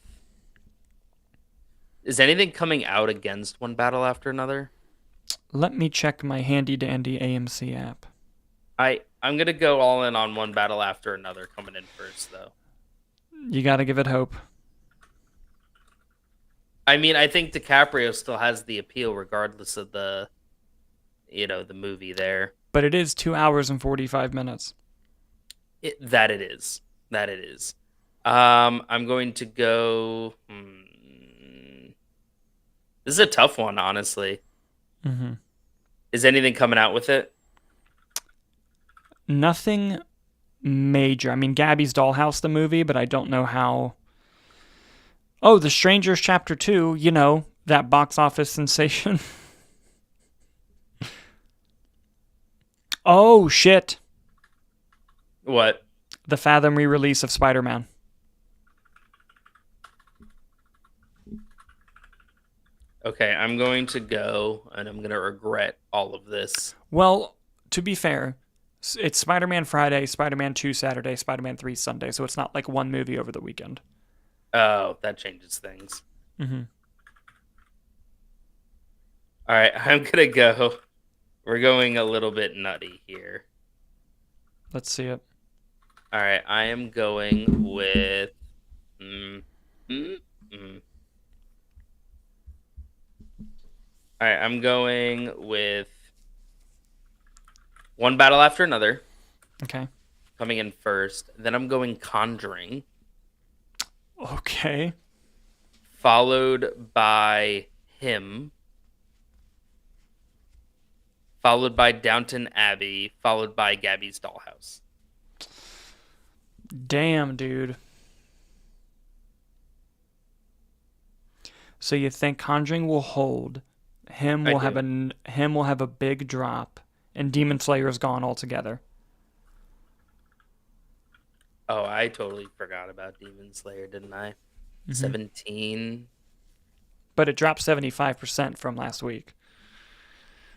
Is anything coming out against One Battle After Another? Let me check my handy dandy AMC app. I'm gonna go all in on One Battle After Another coming in first, though. You got to give it hope. I mean, I think DiCaprio still has the appeal, regardless of the movie there. But it is 2 hours and 45 minutes. That it is. That it is. I'm going to go. This is a tough one, honestly. Mm-hmm. Is anything coming out with it? Nothing major. I mean, Gabby's Dollhouse, the movie, but I don't know how. Oh, The Strangers Chapter 2, that box office sensation. Oh, shit. What? The Fathom re-release of Spider-Man. Okay, I'm going to go, and I'm going to regret all of this. Well, to be fair, it's Spider-Man Friday, Spider-Man 2 Saturday, Spider-Man 3 Sunday, so it's not like one movie over the weekend. Oh, that changes things. Mm-hmm. All right, I'm going to go. We're going a little bit nutty here. Let's see it. All right, I am going with. All right, I'm going with One Battle After Another. Okay. Coming in first. Then I'm going Conjuring. Okay. Followed by Him. Followed by Downton Abbey. Followed by Gabby's Dollhouse. Damn, dude. So you think Conjuring will hold, Him will have a big drop, and Demon Slayer is gone altogether. Oh, I totally forgot about Demon Slayer, didn't I? Mm-hmm. 17. But it dropped 75% from last week.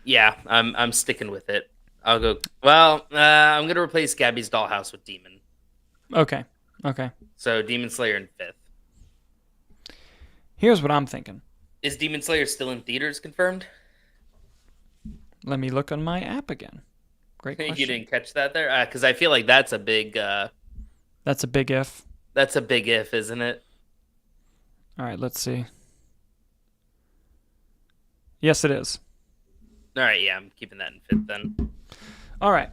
Yeah, I'm sticking with it. I'll go. Well, I'm gonna replace Gabby's Dollhouse with Demon. Okay. So Demon Slayer in 5th. Here's what I'm thinking. Is Demon Slayer still in theaters confirmed? Let me look on my app again. Great question. You didn't catch that there? Because I feel like that's a big... that's a big if. That's a big if, isn't it? All right, let's see. Yes, it is. All right, yeah, I'm keeping that in 5th then. All right.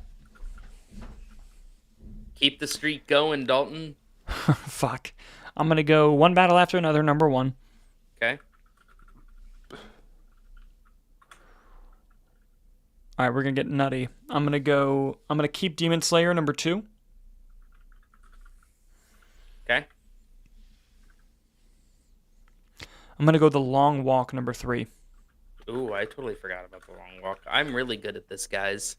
Keep the streak going, Dalton. Fuck. I'm going to go One Battle After Another, number 1. Okay. All right, we're going to get nutty. I'm going to keep Demon Slayer, number 2. Okay. I'm going to go The Long Walk, number 3. Ooh, I totally forgot about The Long Walk. I'm really good at this, guys.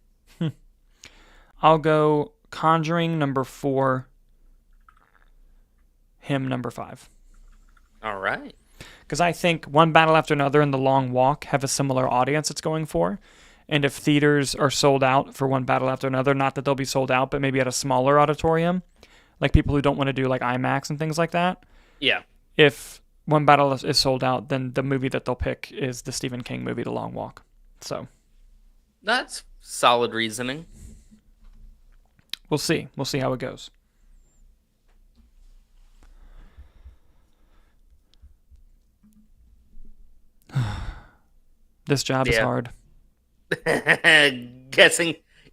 I'll go Conjuring, number 4. Him, number 5. All right. Because I think One Battle After Another and The Long Walk have a similar audience it's going for. And if theaters are sold out for One Battle After Another, not that they'll be sold out, but maybe at a smaller auditorium, like people who don't want to do like IMAX and things like that. Yeah. If One Battle is sold out, then the movie that they'll pick is the Stephen King movie, The Long Walk. So that's solid reasoning. We'll see. We'll see how it goes. This job is hard.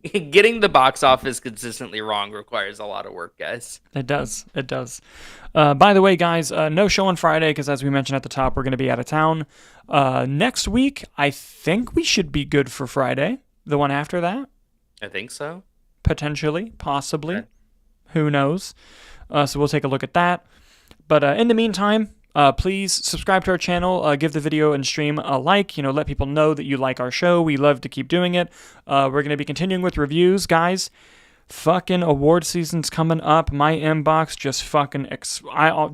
Getting the box office consistently wrong requires a lot of work, guys. It does. By the way, guys, no show on Friday because, as we mentioned at the top, we're going to be out of town. Next week, I think we should be good for Friday. The one after that? I think so. Potentially. Possibly. Okay. Who knows? So we'll take a look at that. But in the meantime, please subscribe to our channel, give the video and stream a like, let people know that you like our show. We love to keep doing it. We're going to be continuing with reviews, guys. Fucking award season's coming up. My inbox just fucking,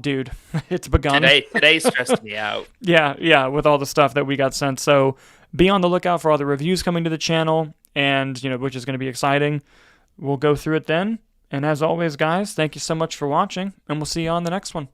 dude, it's begun. Today stressed me out. Yeah, with all the stuff that we got sent. So be on the lookout for all the reviews coming to the channel, and, which is going to be exciting. We'll go through it then. And as always, guys, thank you so much for watching, and we'll see you on the next one.